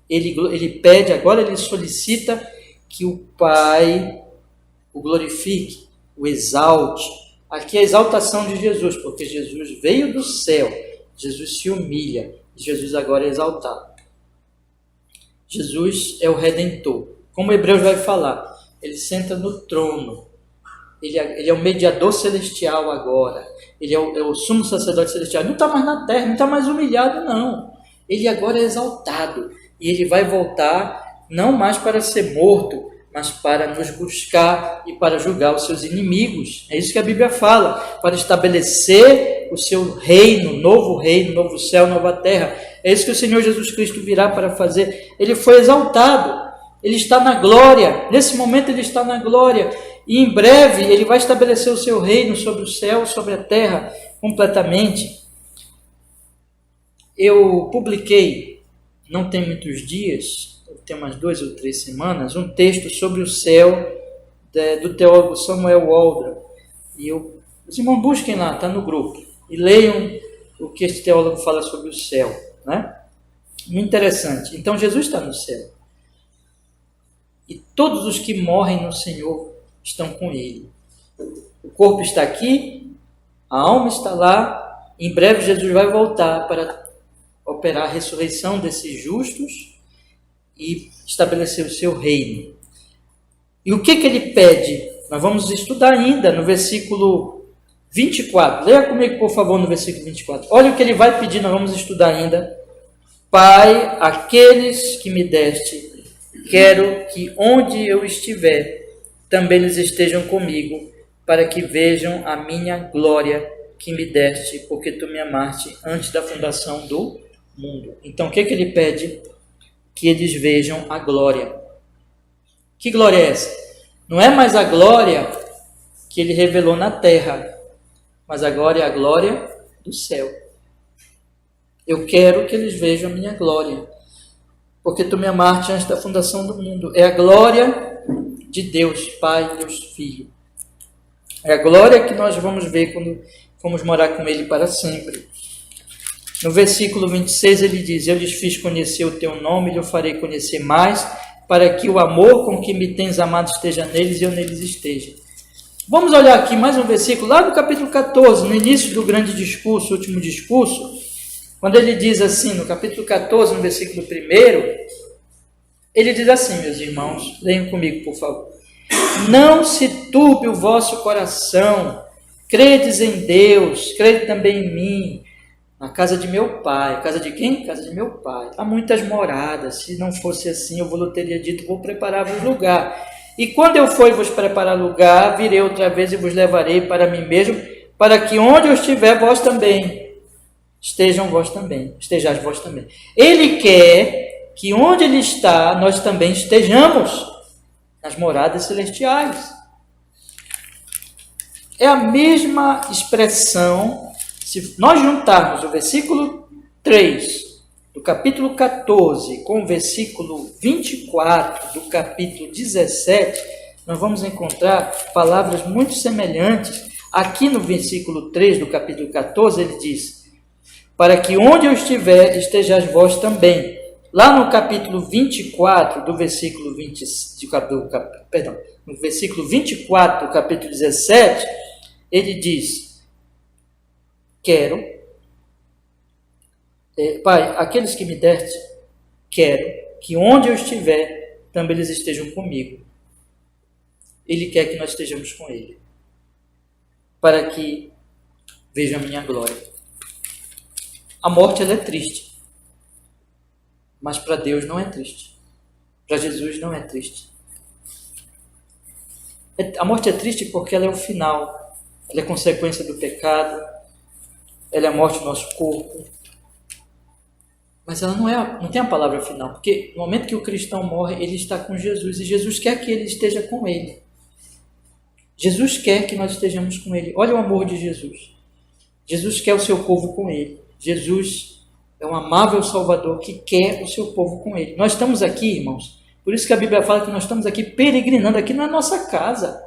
Ele pede, agora ele solicita que o Pai o glorifique, o exalte. Aqui é a exaltação de Jesus, porque Jesus veio do céu, Jesus se humilha, Jesus agora é exaltado. Jesus é o Redentor. Como Hebreus vai falar, ele senta no trono. Ele é o mediador celestial agora. Ele é o sumo sacerdote celestial. Não está mais na terra, não está mais humilhado, não. Ele agora é exaltado. E ele vai voltar não mais para ser morto, mas para nos buscar e para julgar os seus inimigos. É isso que a Bíblia fala. Para estabelecer o seu reino, novo céu, nova terra. É isso que o Senhor Jesus Cristo virá para fazer. Ele foi exaltado. Ele está na glória. Nesse momento ele está na glória. E em breve ele vai estabelecer o seu reino sobre o céu, sobre a terra, completamente. Eu publiquei, não tem muitos dias, tem umas 2 ou 3 semanas, um texto sobre o céu do teólogo Samuel Waldron. E os irmãos busquem lá, está no grupo, e leiam o que este teólogo fala sobre o céu. Né? Muito interessante. Então Jesus está no céu. E todos os que morrem no Senhor estão com Ele. O corpo está aqui, a alma está lá, em breve Jesus vai voltar para operar a ressurreição desses justos e estabelecer o seu reino. E o que ele pede? Nós vamos estudar ainda no versículo 24. Leia comigo, por favor, no versículo 24. Olha o que ele vai pedir, nós vamos estudar ainda. Pai, aqueles que me deste, quero que onde eu estiver, também eles estejam comigo, para que vejam a minha glória que me deste, porque tu me amaste antes da fundação do mundo. Então, o que ele pede? Que eles vejam a glória. Que glória é essa? Não é mais a glória que ele revelou na terra, mas agora é a glória do céu. Eu quero que eles vejam a minha glória, porque tu me amaste antes da fundação do mundo. É a glória de Deus Pai, Deus Filho. É a glória que nós vamos ver quando formos morar com Ele para sempre. No versículo 26 ele diz: eu lhes fiz conhecer o teu nome e eu farei conhecer mais, para que o amor com que me tens amado esteja neles e eu neles esteja. Vamos olhar aqui mais um versículo, lá no capítulo 14, no início do grande discurso, último discurso, quando ele diz assim, no capítulo 14, no versículo 1, ele diz assim, meus irmãos, leiam comigo, por favor. Não se turbe o vosso coração, credes em Deus, crede também em mim. Na casa de meu pai. Casa de quem? Casa de meu pai. Há muitas moradas. Se não fosse assim, eu vos teria dito, vou preparar-vos lugar. E quando eu for vos preparar lugar, virei outra vez e vos levarei para mim mesmo, para que onde eu estiver, vós também estejais vós também. Ele quer que onde ele está, nós também estejamos, nas moradas celestiais. É a mesma expressão. Se nós juntarmos o versículo 3 do capítulo 14 com o versículo 24 do capítulo 17, nós vamos encontrar palavras muito semelhantes. Aqui no versículo 3 do capítulo 14, ele diz, para que onde eu estiver, estejais vós também. Lá no capítulo 24 do versículo 20, no versículo 24 do capítulo 17, ele diz, quero, Pai, aqueles que me deste, quero que onde eu estiver, também eles estejam comigo. Ele quer que nós estejamos com Ele, para que vejam a minha glória. A morte, ela é triste, mas para Deus não é triste. Para Jesus não é triste. A morte é triste porque ela é o final, ela é consequência do pecado, ela é a morte do nosso corpo, mas ela não tem a palavra final, porque no momento que o cristão morre, ele está com Jesus, e Jesus quer que ele esteja com ele. Jesus quer que nós estejamos com ele. Olha o amor de Jesus. Jesus quer o seu povo com ele. Jesus é um amável Salvador que quer o seu povo com ele. Nós estamos aqui, irmãos, por isso que a Bíblia fala que nós estamos aqui peregrinando. Aqui não é a nossa casa.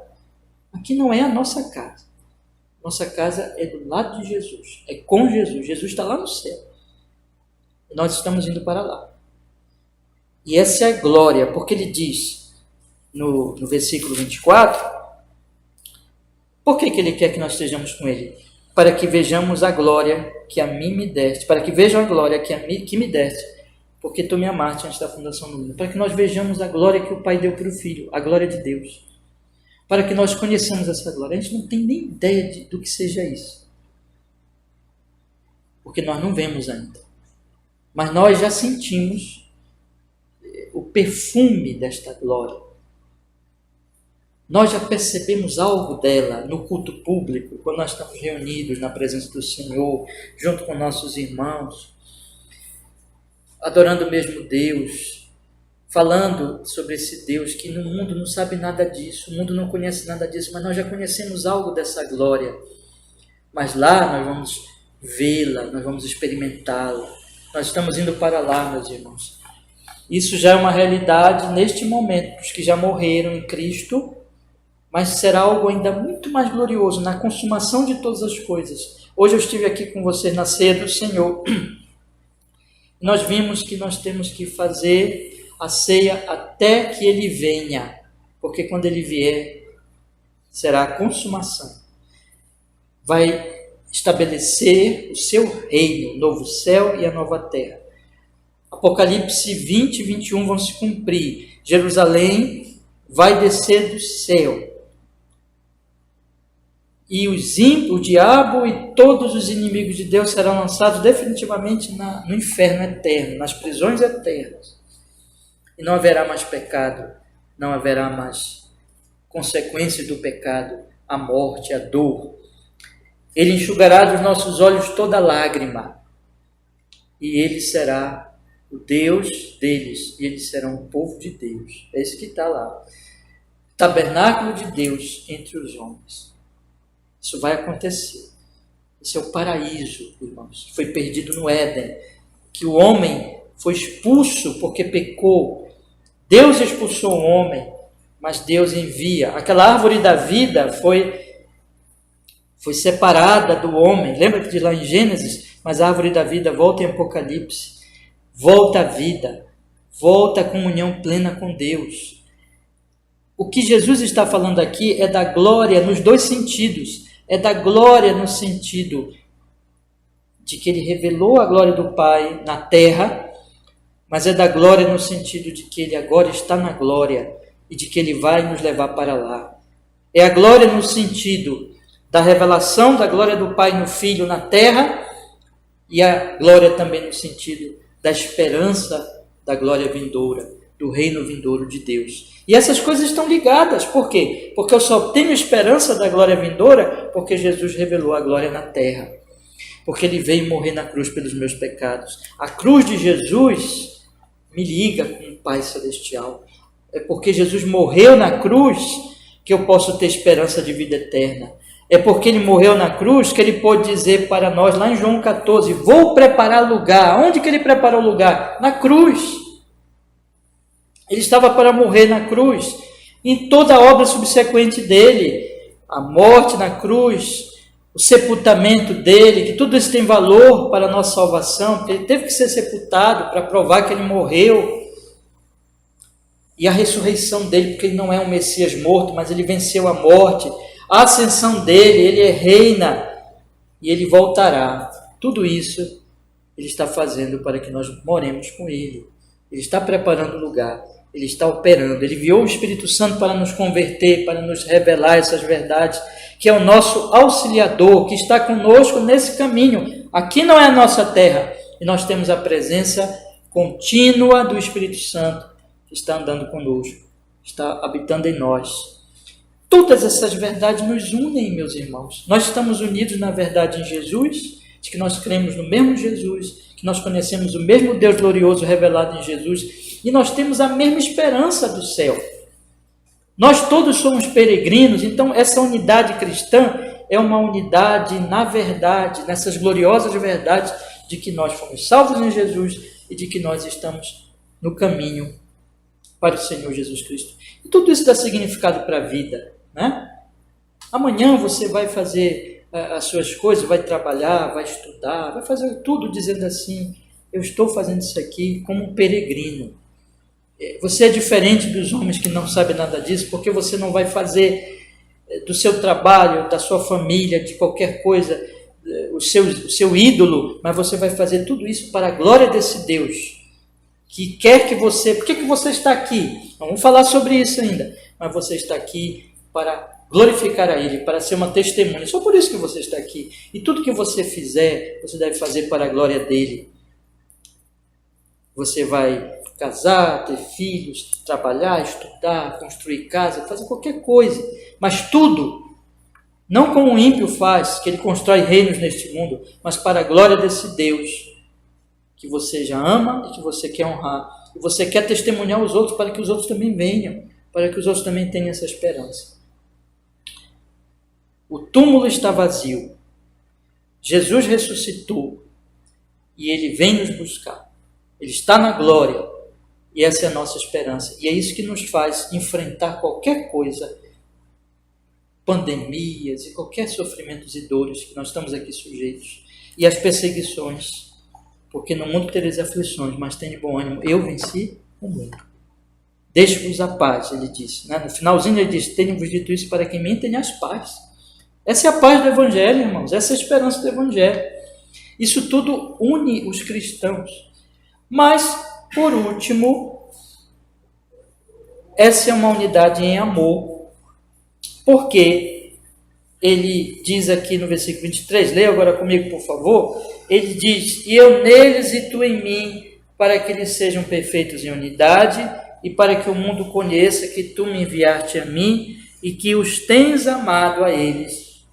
Aqui não é a nossa casa. Nossa casa é do lado de Jesus, é com Jesus. Jesus está lá no céu. E nós estamos indo para lá. E essa é a glória, porque ele diz no versículo 24, por que ele quer que nós estejamos com ele? Para que vejamos a glória que a mim me deste, para que vejam a glória que me deste, porque tu me amaste antes da fundação do mundo. Para que nós vejamos a glória que o Pai deu para o Filho, a glória de Deus. Para que nós conheçamos essa glória. A gente não tem nem ideia do que seja isso. Porque nós não vemos ainda. Mas nós já sentimos o perfume desta glória. Nós já percebemos algo dela no culto público, quando nós estamos reunidos na presença do Senhor, junto com nossos irmãos, adorando o mesmo Deus, falando sobre esse Deus que no mundo não sabe nada disso, o mundo não conhece nada disso, mas nós já conhecemos algo dessa glória. Mas lá nós vamos vê-la, nós vamos experimentá-la. Nós estamos indo para lá, meus irmãos. Isso já é uma realidade neste momento, os que já morreram em Cristo, mas será algo ainda muito mais glorioso, na consumação de todas as coisas. Hoje eu estive aqui com vocês na ceia do Senhor. Nós vimos que nós temos que fazer a ceia até que Ele venha, porque quando Ele vier, será a consumação. Vai estabelecer o seu reino, o novo céu e a nova terra. Apocalipse 20 e 21 vão se cumprir. Jerusalém vai descer do céu. E o diabo e todos os inimigos de Deus serão lançados definitivamente no inferno eterno, nas prisões eternas. E não haverá mais pecado, não haverá mais consequências do pecado, a morte, a dor. Ele enxugará dos nossos olhos toda lágrima, e Ele será o Deus deles, e eles serão o povo de Deus. É isso que está lá. Tabernáculo de Deus entre os homens. Isso vai acontecer. Esse é o paraíso, irmãos, que foi perdido no Éden, que o homem foi expulso porque pecou. Deus expulsou o homem, mas Deus envia. Aquela árvore da vida foi separada do homem. Lembra que diz lá em Gênesis? Mas a árvore da vida volta em Apocalipse. Volta à vida. Volta à comunhão plena com Deus. o que Jesus está falando aqui é da glória nos dois sentidos. É da glória no sentido de que ele revelou a glória do Pai na terra, mas é da glória no sentido de que ele agora está na glória e de que ele vai nos levar para lá. É a glória no sentido da revelação da glória do Pai no Filho na terra e a glória também no sentido da esperança da glória vindoura, do reino vindouro de Deus. E essas coisas estão ligadas. Por quê? Porque eu só tenho esperança da glória vindoura porque Jesus revelou a glória na terra. Porque ele veio morrer na cruz pelos meus pecados. A cruz de Jesus me liga com o Pai Celestial. É porque Jesus morreu na cruz que eu posso ter esperança de vida eterna. É porque ele morreu na cruz que ele pôde dizer para nós, lá em João 14, vou preparar lugar. Onde que ele preparou lugar? Na cruz. Ele estava para morrer na cruz. Em toda a obra subsequente dele, a morte na cruz, o sepultamento dele, que tudo isso tem valor para a nossa salvação, porque ele teve que ser sepultado para provar que ele morreu. E a ressurreição dele, porque ele não é um Messias morto, mas ele venceu a morte. A ascensão dele, ele reina e ele voltará. Tudo isso ele está fazendo para que nós moremos com ele. Ele está preparando o lugar, ele está operando. Ele enviou o Espírito Santo para nos converter, para nos revelar essas verdades, que é o nosso auxiliador, que está conosco nesse caminho. Aqui não é a nossa terra, e nós temos a presença contínua do Espírito Santo, que está andando conosco, está habitando em nós. Todas essas verdades nos unem, meus irmãos. Nós estamos unidos na verdade em Jesus, de que nós cremos no mesmo Jesus, que nós conhecemos o mesmo Deus glorioso revelado em Jesus, e nós temos a mesma esperança do céu. Nós todos somos peregrinos, então essa unidade cristã é uma unidade na verdade, nessas gloriosas verdades de que nós fomos salvos em Jesus e de que nós estamos no caminho para o Senhor Jesus Cristo. E tudo isso dá significado para a vida, né? Amanhã você vai fazer as suas coisas, vai trabalhar, vai estudar, vai fazer tudo dizendo assim, eu estou fazendo isso aqui como um peregrino. Você é diferente dos homens que não sabem nada disso, porque você não vai fazer do seu trabalho, da sua família, de qualquer coisa, o seu ídolo, mas você vai fazer tudo isso para a glória desse Deus, que quer que você... Por que você está aqui? Vamos falar sobre isso ainda, mas você está aqui para glorificar a Ele, para ser uma testemunha. Só por isso que você está aqui. E tudo que você fizer, você deve fazer para a glória dEle. Você vai casar, ter filhos, trabalhar, estudar, construir casa, fazer qualquer coisa. Mas tudo, não como o ímpio faz, que ele constrói reinos neste mundo, mas para a glória desse Deus, que você já ama e que você quer honrar. E você quer testemunhar os outros para que os outros também venham, para que os outros também tenham essa esperança. O túmulo está vazio. Jesus ressuscitou e Ele vem nos buscar. Ele está na glória e essa é a nossa esperança. E é isso que nos faz enfrentar qualquer coisa, pandemias e qualquer sofrimentos e dores que nós estamos aqui sujeitos. E as perseguições, porque no mundo tereis aflições, mas tenha bom ânimo, eu venci o mundo. Deixe-vos a paz, ele disse. No finalzinho ele disse, tenho-vos dito isso para que em mim tenhas paz. Essa é a paz do Evangelho, irmãos. Essa é a esperança do Evangelho. Isso tudo une os cristãos. Mas, por último, essa é uma unidade em amor. Porque ele diz aqui no versículo 23, leia agora comigo, por favor. Ele diz, e eu neles e tu em mim, para que eles sejam perfeitos em unidade, e para que o mundo conheça que tu me enviaste a mim, e que os tens amado a eles,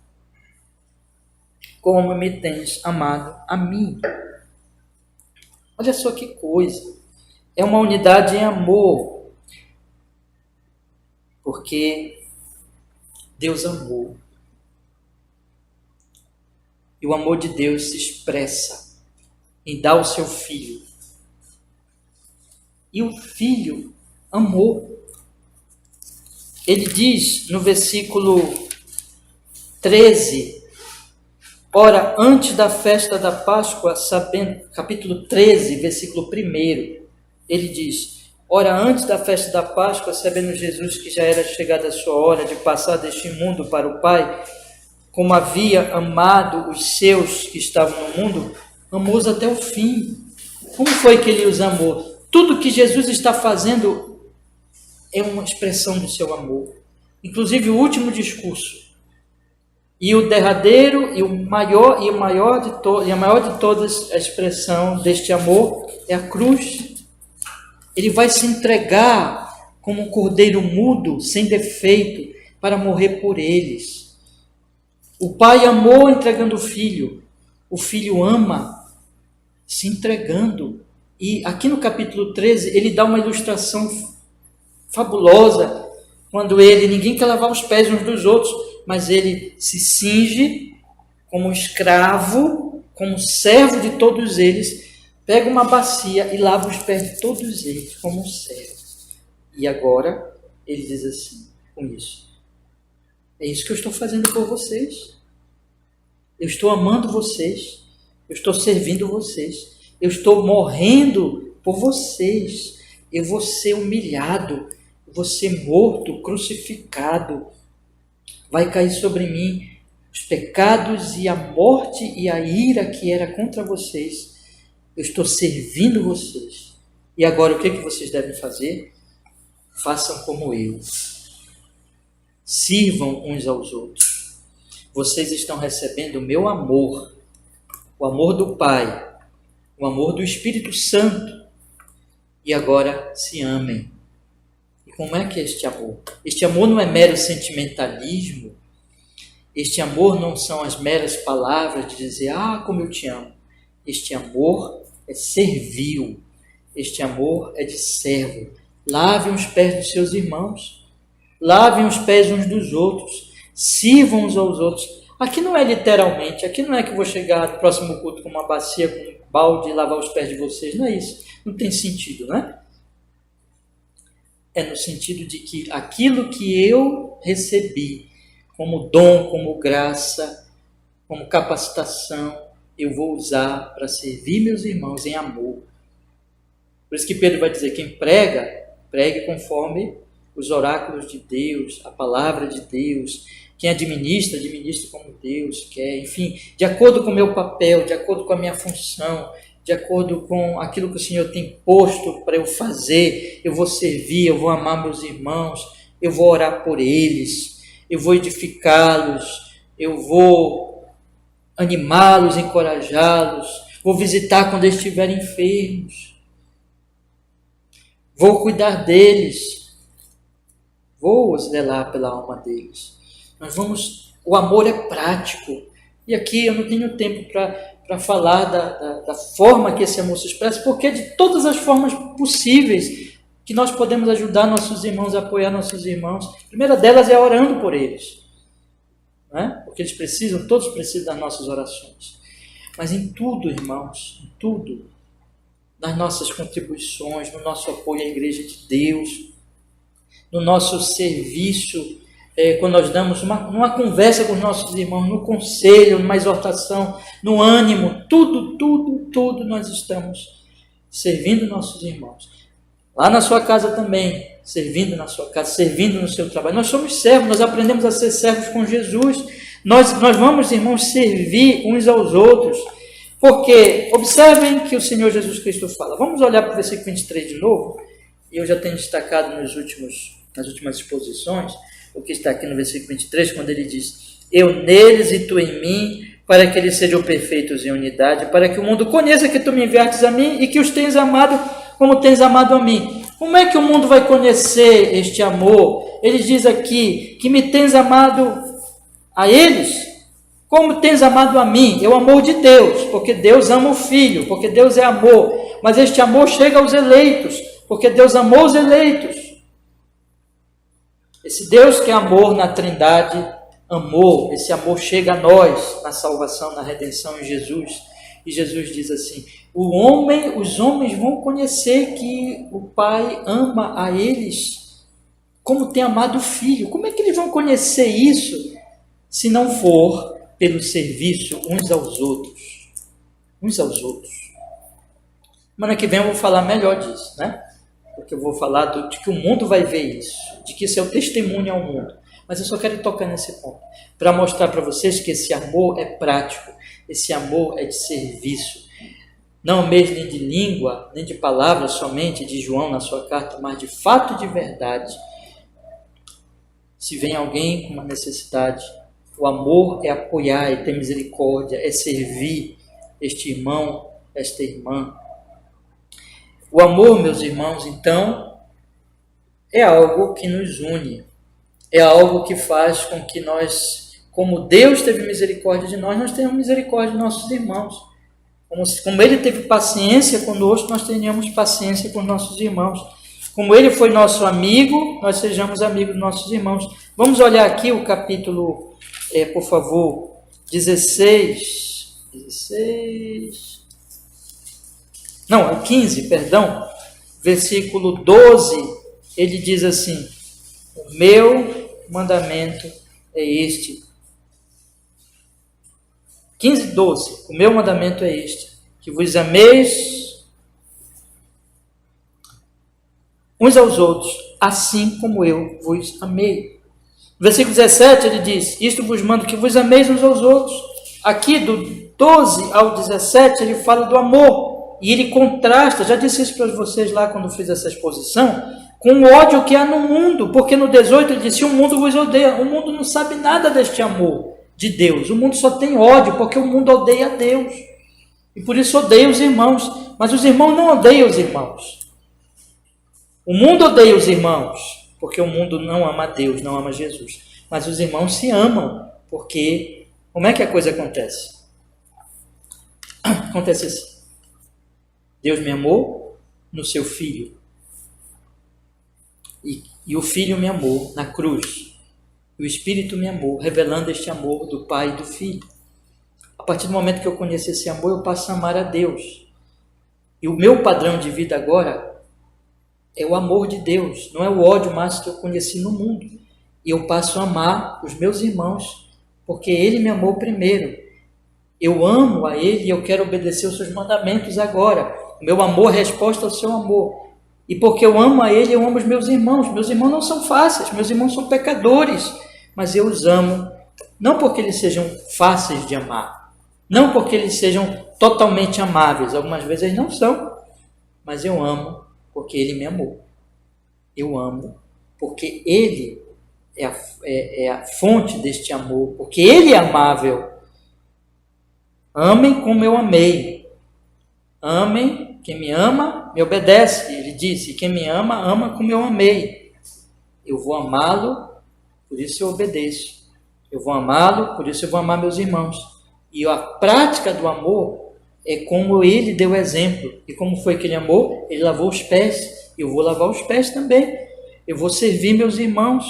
como me tens amado a mim. Olha só que coisa. É uma unidade em amor. Porque Deus amou. E o amor de Deus se expressa em dar o seu Filho. E o Filho amou. Ele diz no versículo 13... Ora, antes da festa da Páscoa, sabendo, capítulo 13, versículo 1, ele diz, Ora, antes da festa da Páscoa, sabendo Jesus que já era chegada a sua hora de passar deste mundo para o Pai, como havia amado os seus que estavam no mundo, amou-os até o fim. Como foi que ele os amou? Tudo que Jesus está fazendo é uma expressão do seu amor. Inclusive o último discurso. E o derradeiro e a maior de todas a expressão deste amor é a cruz. Ele vai se entregar como um cordeiro mudo, sem defeito, para morrer por eles. O Pai amou entregando o Filho. O Filho ama se entregando. E aqui no capítulo 13, ele dá uma ilustração fabulosa, quando ninguém quer lavar os pés uns dos outros, mas ele se cinge como escravo, como servo de todos eles, pega uma bacia e lava os pés de todos eles como um servo. E agora ele diz assim, com isso: é isso que eu estou fazendo por vocês. Eu estou amando vocês. Eu estou servindo vocês. Eu estou morrendo por vocês. Eu vou ser humilhado. Eu vou ser morto, crucificado. Vai cair sobre mim os pecados e a morte e a ira que era contra vocês. Eu estou servindo vocês. E agora o que vocês devem fazer? Façam como eu. Sirvam uns aos outros. Vocês estão recebendo o meu amor, o amor do Pai, o amor do Espírito Santo. E agora se amem. E como é que é este amor? Este amor não é mero sentimentalismo. Este amor não são as meras palavras de dizer, como eu te amo. Este amor é servil. Este amor é de servo. Lavem os pés dos seus irmãos. Lavem os pés uns dos outros. Sirvam uns aos outros. Aqui não é literalmente. Aqui não é que eu vou chegar no próximo culto com uma bacia, com um balde e lavar os pés de vocês. Não é isso. Não tem sentido, né? É no sentido de que aquilo que eu recebi como dom, como graça, como capacitação, eu vou usar para servir meus irmãos em amor. Por isso que Pedro vai dizer, quem prega, pregue conforme os oráculos de Deus, a palavra de Deus. Quem administra, administre como Deus quer. Enfim, de acordo com o meu papel, de acordo com a minha função, de acordo com aquilo que o Senhor tem posto para eu fazer, eu vou servir, eu vou amar meus irmãos, eu vou orar por eles, eu vou edificá-los, eu vou animá-los, encorajá-los, vou visitar quando eles estiverem enfermos, vou cuidar deles, vou zelar pela alma deles. O amor é prático, e aqui eu não tenho tempo para falar da forma que esse amor se expressa, porque é de todas as formas possíveis que nós podemos ajudar nossos irmãos, apoiar nossos irmãos. A primeira delas é orando por eles, né? Porque eles todos precisam das nossas orações. Mas em tudo, irmãos, em tudo, nas nossas contribuições, no nosso apoio à Igreja de Deus, no nosso serviço, quando nós damos numa conversa com os nossos irmãos, no conselho, numa exortação, no ânimo, tudo nós estamos servindo nossos irmãos. Lá na sua casa também, servindo na sua casa, servindo no seu trabalho. Nós somos servos, nós aprendemos a ser servos com Jesus. Nós vamos, irmãos, servir uns aos outros. Porque, observem que o Senhor Jesus Cristo fala. Vamos olhar para o versículo 23 de novo. E eu já tenho destacado nas últimas exposições, o que está aqui no versículo 23, quando ele diz, eu neles e tu em mim, para que eles sejam perfeitos em unidade, para que o mundo conheça que tu me enviaste a mim e que os tens amado como tens amado a mim. Como é que o mundo vai conhecer este amor? Ele diz aqui, que me tens amado a eles, como tens amado a mim. É o amor de Deus, porque Deus ama o Filho, porque Deus é amor. Mas este amor chega aos eleitos, porque Deus amou os eleitos. Esse Deus que é amor na Trindade, amor, esse amor chega a nós na salvação, na redenção em Jesus. E Jesus diz assim, os homens vão conhecer que o Pai ama a eles como tem amado o Filho. Como é que eles vão conhecer isso se não for pelo serviço uns aos outros? Uns aos outros. Semana que vem eu vou falar melhor disso, né? porque eu vou falar de que o mundo vai ver isso, de que isso é o testemunho ao mundo. Mas eu só quero tocar nesse ponto, para mostrar para vocês que esse amor é prático, esse amor é de serviço. Não mesmo nem de língua, nem de palavras somente, de João na sua carta, mas de fato e de verdade. Se vem alguém com uma necessidade, o amor é apoiar, é ter misericórdia, é servir este irmão, esta irmã. O amor, meus irmãos, então, é algo que nos une, é algo que faz com que nós, como Deus teve misericórdia de nós, nós tenhamos misericórdia de nossos irmãos. Como Ele teve paciência conosco, nós tenhamos paciência com nossos irmãos. Como Ele foi nosso amigo, nós sejamos amigos dos nossos irmãos. Vamos olhar aqui o capítulo, por favor, 15, perdão, versículo 12, ele diz assim: o meu mandamento é este. 15, 12, o meu mandamento é este, que vos ameis uns aos outros, assim como eu vos amei. Versículo 17, ele diz: isto vos mando, que vos ameis uns aos outros. Aqui, do 12 ao 17, ele fala do amor, e ele contrasta, já disse isso para vocês lá quando fiz essa exposição, com o ódio que há no mundo, porque no 18 ele disse: o mundo vos odeia. O mundo não sabe nada deste amor de Deus, o mundo só tem ódio, porque o mundo odeia a Deus, e por isso odeia os irmãos, mas os irmãos não odeiam os irmãos. O mundo odeia os irmãos, porque o mundo não ama a Deus, não ama Jesus, mas os irmãos se amam, porque, como é que a coisa acontece? Acontece assim: Deus me amou no seu Filho, e o Filho me amou na cruz, o Espírito me amou, revelando este amor do Pai e do Filho. A partir do momento que eu conheço esse amor, eu passo a amar a Deus. E o meu padrão de vida agora é o amor de Deus, não é o ódio mais que eu conheci no mundo. E eu passo a amar os meus irmãos, porque Ele me amou primeiro. Eu amo a Ele e eu quero obedecer os seus mandamentos agora. O meu amor é resposta ao seu amor. E porque eu amo a Ele, eu amo os meus irmãos. Meus irmãos não são fáceis, meus irmãos são pecadores, mas eu os amo, não porque eles sejam fáceis de amar, não porque eles sejam totalmente amáveis, algumas vezes eles não são, mas eu amo porque Ele me amou. Eu amo porque Ele é a fonte deste amor, porque Ele é amável. Amem como eu amei. Amem, quem me ama, me obedece. Ele disse: quem me ama, ama como eu amei. Eu vou amá-lo, por isso eu obedeço. Eu vou amá-lo, por isso eu vou amar meus irmãos. E a prática do amor é como Ele deu exemplo. E como foi que Ele amou? Ele lavou os pés. Eu vou lavar os pés também. Eu vou servir meus irmãos.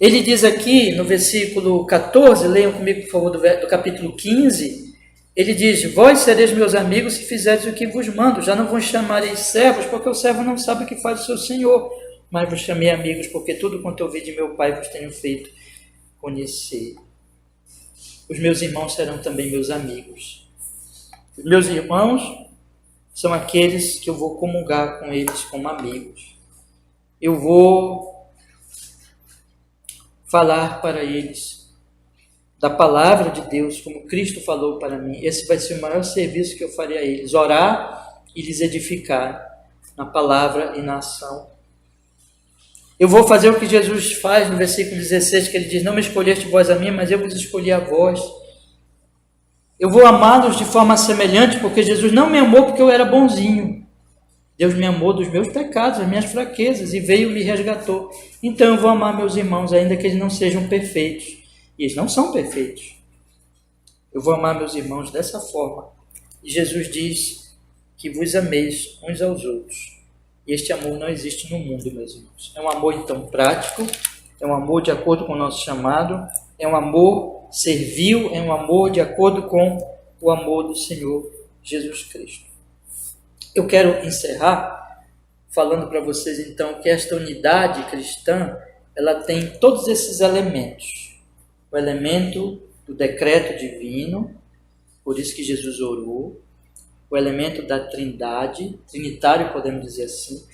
Ele diz aqui no versículo 14, leiam comigo por favor do capítulo 15, ele diz: vós sereis meus amigos se fizerdes o que vos mando, já não vos chamareis servos, porque o servo não sabe o que faz o seu senhor, mas vos chamei amigos, porque tudo quanto ouvi de meu Pai vos tenho feito conhecer. Os meus irmãos serão também meus amigos. Os meus irmãos são aqueles que eu vou comungar com eles como amigos. Eu vou falar para eles da palavra de Deus, como Cristo falou para mim. Esse vai ser o maior serviço que eu farei a eles: orar e lhes edificar na palavra e na ação. Eu vou fazer o que Jesus faz no versículo 16, que ele diz: não me escolheste vós a mim, mas eu vos escolhi a vós. Eu vou amá-los de forma semelhante, porque Jesus não me amou porque eu era bonzinho. Deus me amou dos meus pecados, das minhas fraquezas, e veio e me resgatou. Então eu vou amar meus irmãos, ainda que eles não sejam perfeitos. E eles não são perfeitos. Eu vou amar meus irmãos dessa forma. E Jesus diz que vos ameis uns aos outros. E este amor não existe no mundo, meus irmãos. É um amor, então, prático, é um amor de acordo com o nosso chamado, é um amor servil, é um amor de acordo com o amor do Senhor Jesus Cristo. Eu quero encerrar falando para vocês, então, que esta unidade cristã, ela tem todos esses elementos. O elemento do decreto divino, por isso que Jesus orou. o elemento da trindade, trinitário podemos dizer assim,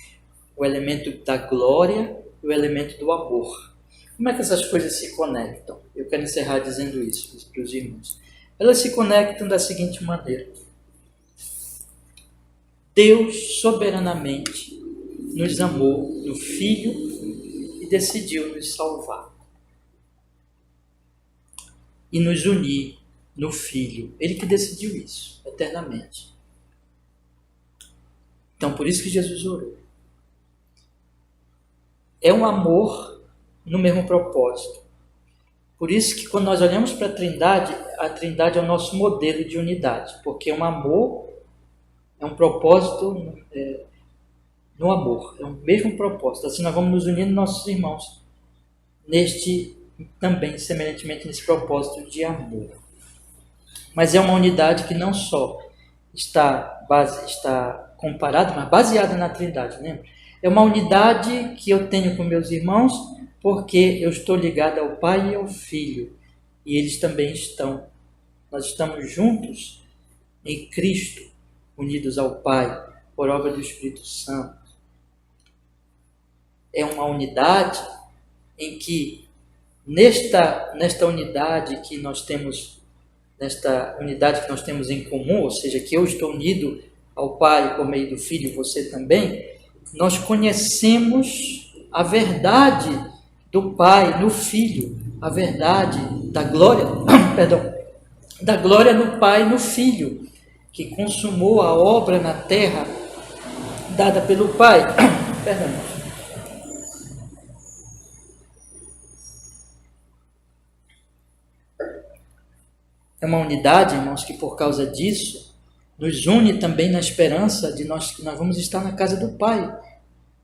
o elemento da glória e o elemento do amor. Como é que essas coisas se conectam? Eu quero encerrar dizendo isso para os irmãos. Elas se conectam da seguinte maneira. Deus soberanamente nos amou no Filho e decidiu nos salvar. E nos unir no Filho. Ele que decidiu isso, eternamente. Então, por isso que Jesus orou. É um amor no mesmo propósito. Por isso que quando nós olhamos para a Trindade é o nosso modelo de unidade, porque é um amor, é um propósito no amor, é o mesmo propósito. Assim nós vamos nos unir nos nossos irmãos, também semelhantemente nesse propósito de amor. Mas é uma unidade que não só está comparada, mas baseada na Trindade, lembra? É uma unidade que eu tenho com meus irmãos, porque eu estou ligado ao Pai e ao Filho, e eles também estão. Nós estamos juntos em Cristo, unidos ao Pai, por obra do Espírito Santo. É uma unidade em que, nesta unidade que nós temos, em comum, ou seja, que eu estou unido ao Pai por meio do Filho e você também, nós conhecemos a verdade do Pai no Filho, a verdade da glória, da glória do Pai no Filho, que consumou a obra na terra dada pelo Pai. É uma unidade, irmãos, que por causa disso nos une também na esperança de que nós vamos estar na casa do Pai,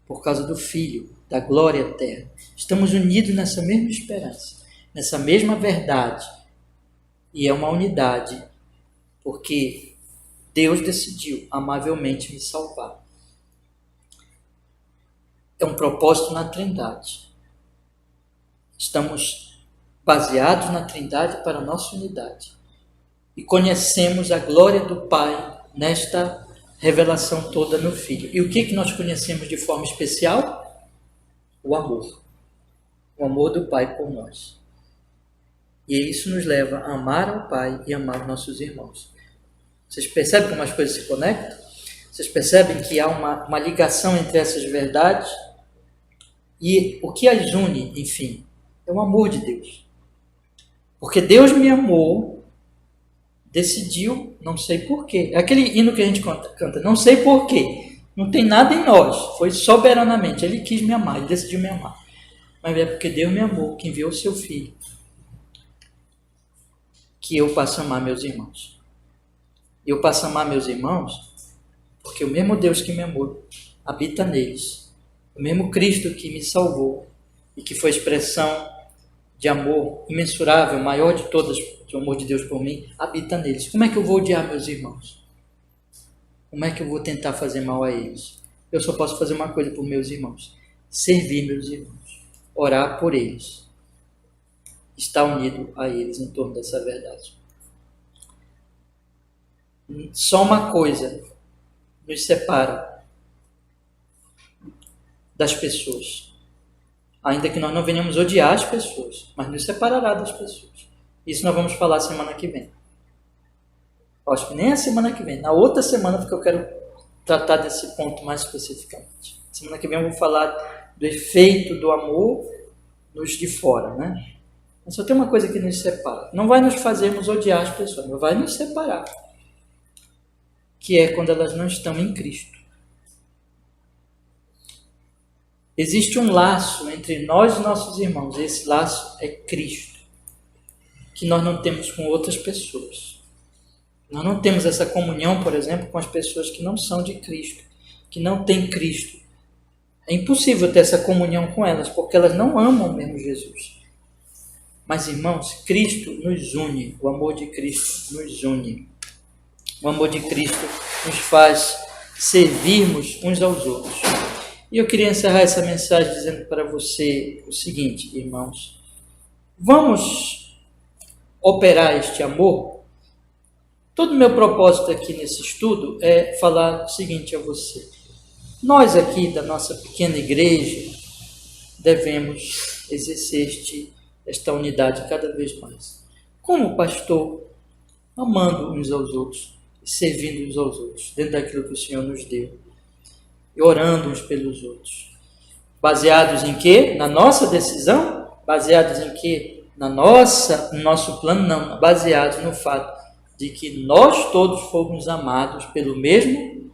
por causa do Filho, da glória eterna. Estamos unidos nessa mesma esperança, nessa mesma verdade. E é uma unidade, porque Deus decidiu amavelmente me salvar. É um propósito na Trindade. Estamos baseados na Trindade para a nossa unidade. E conhecemos a glória do Pai nesta revelação toda no Filho. E o que nós conhecemos de forma especial? O amor. O amor do Pai por nós. E isso nos leva a amar ao Pai e amar os nossos irmãos. Vocês percebem como as coisas se conectam? Vocês percebem que há uma ligação entre essas verdades? E o que as une, enfim, é o amor de Deus. Porque Deus me amou, decidiu, não sei porquê. É aquele hino que a gente canta, não sei porquê. Não tem nada em nós, foi soberanamente. Ele quis me amar, ele decidiu me amar. Mas é porque Deus me amou, que enviou o seu Filho, que eu passo a amar meus irmãos. E eu passo a amar meus irmãos porque o mesmo Deus que me amou habita neles. O mesmo Cristo que me salvou e que foi expressão de amor imensurável, maior de todas, do amor de Deus por mim, habita neles. Como é que eu vou odiar meus irmãos? Como é que eu vou tentar fazer mal a eles? Eu só posso fazer uma coisa por meus irmãos: servir meus irmãos, orar por eles, estar unido a eles em torno dessa verdade. Só uma coisa nos separa das pessoas, ainda que nós não venhamos odiar as pessoas, mas nos separará das pessoas. Isso nós vamos falar semana que vem. Acho que nem a semana que vem, na outra semana, porque eu quero tratar desse ponto mais especificamente. Semana que vem eu vou falar do efeito do amor nos de fora, né? Mas só tem uma coisa que nos separa. Não vai nos fazermos odiar as pessoas, mas vai nos separar, que é quando elas não estão em Cristo. Existe um laço entre nós e nossos irmãos, e esse laço é Cristo, que nós não temos com outras pessoas. Nós não temos essa comunhão, por exemplo, com as pessoas que não são de Cristo, que não têm Cristo. É impossível ter essa comunhão com elas, porque elas não amam mesmo Jesus. Mas, irmãos, Cristo nos une, o amor de Cristo nos une. O amor de Cristo nos faz servirmos uns aos outros. E eu queria encerrar essa mensagem dizendo para você o seguinte, irmãos. Vamos operar este amor? Todo o meu propósito aqui nesse estudo é falar o seguinte a você. Nós aqui da nossa pequena igreja devemos exercer esta unidade cada vez mais. Como pastor, amando uns aos outros, servindo uns aos outros, dentro daquilo que o Senhor nos deu, e orando uns pelos outros. Baseados em quê? Na nossa decisão? Baseados em quê? No nosso plano? Não, baseados no fato de que nós todos fomos amados pelo mesmo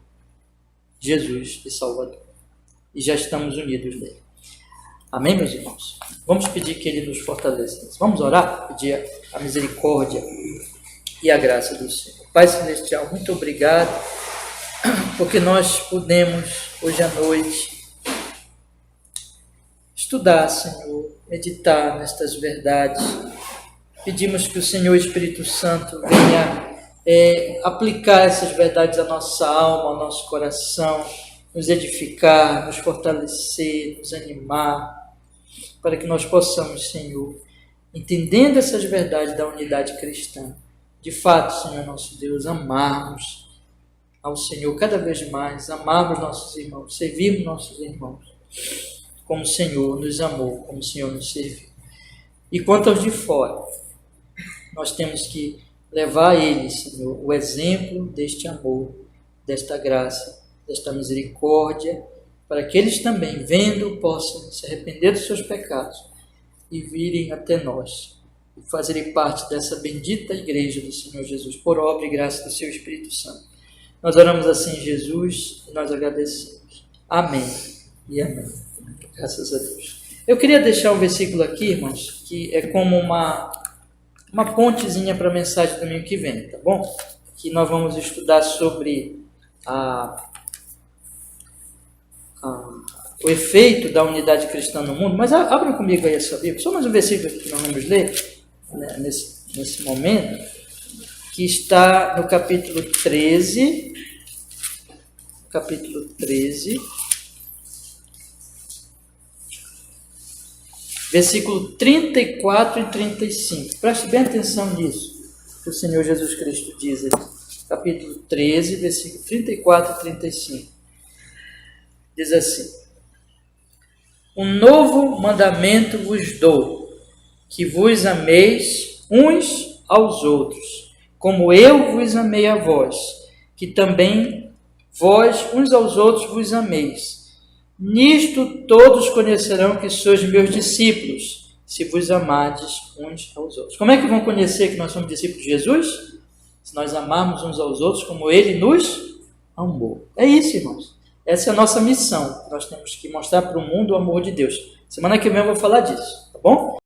Jesus e Salvador. E já estamos unidos nele. Amém, meus irmãos? Vamos pedir que Ele nos fortaleça. Vamos orar? Pedir a misericórdia e a graça do Senhor. Pai Celestial, muito obrigado, porque nós podemos, hoje à noite, estudar, Senhor, meditar nestas verdades. Pedimos que o Senhor Espírito Santo venha aplicar essas verdades à nossa alma, ao nosso coração, nos edificar, nos fortalecer, nos animar, para que nós possamos, Senhor, entendendo essas verdades da unidade cristã, de fato, Senhor nosso Deus, amarmos ao Senhor cada vez mais, amarmos nossos irmãos, servirmos nossos irmãos, como o Senhor nos amou, como o Senhor nos serviu. E quanto aos de fora, nós temos que levar a eles, Senhor, o exemplo deste amor, desta graça, desta misericórdia, para que eles também, vendo, possam se arrepender dos seus pecados e virem até nós e fazerem parte dessa bendita igreja do Senhor Jesus, por obra e graça do seu Espírito Santo. Nós oramos assim, Jesus, e nós agradecemos. Amém e amém. Graças a Deus. Eu queria deixar um versículo aqui, irmãos, que é como uma pontezinha para a mensagem do domingo que vem, tá bom? Que nós vamos estudar sobre o efeito da unidade cristã no mundo. Mas abram comigo aí a sua Bíblia. Só mais um versículo que nós vamos ler, né, nesse momento, que está no capítulo 13. Capítulo 13. Versículo 34 e 35. Preste bem atenção nisso, que o Senhor Jesus Cristo diz aqui. Capítulo 13, versículo 34 e 35. Diz assim: Um novo mandamento vos dou, que vos ameis uns aos outros, como eu vos amei a vós, que também vós uns aos outros vos ameis. Nisto todos conhecerão que sois meus discípulos, se vos amardes uns aos outros. Como é que vão conhecer que nós somos discípulos de Jesus? Se nós amarmos uns aos outros como Ele nos amou. É isso, irmãos. Essa é a nossa missão. Nós temos que mostrar para o mundo o amor de Deus. Semana que vem eu vou falar disso, tá bom?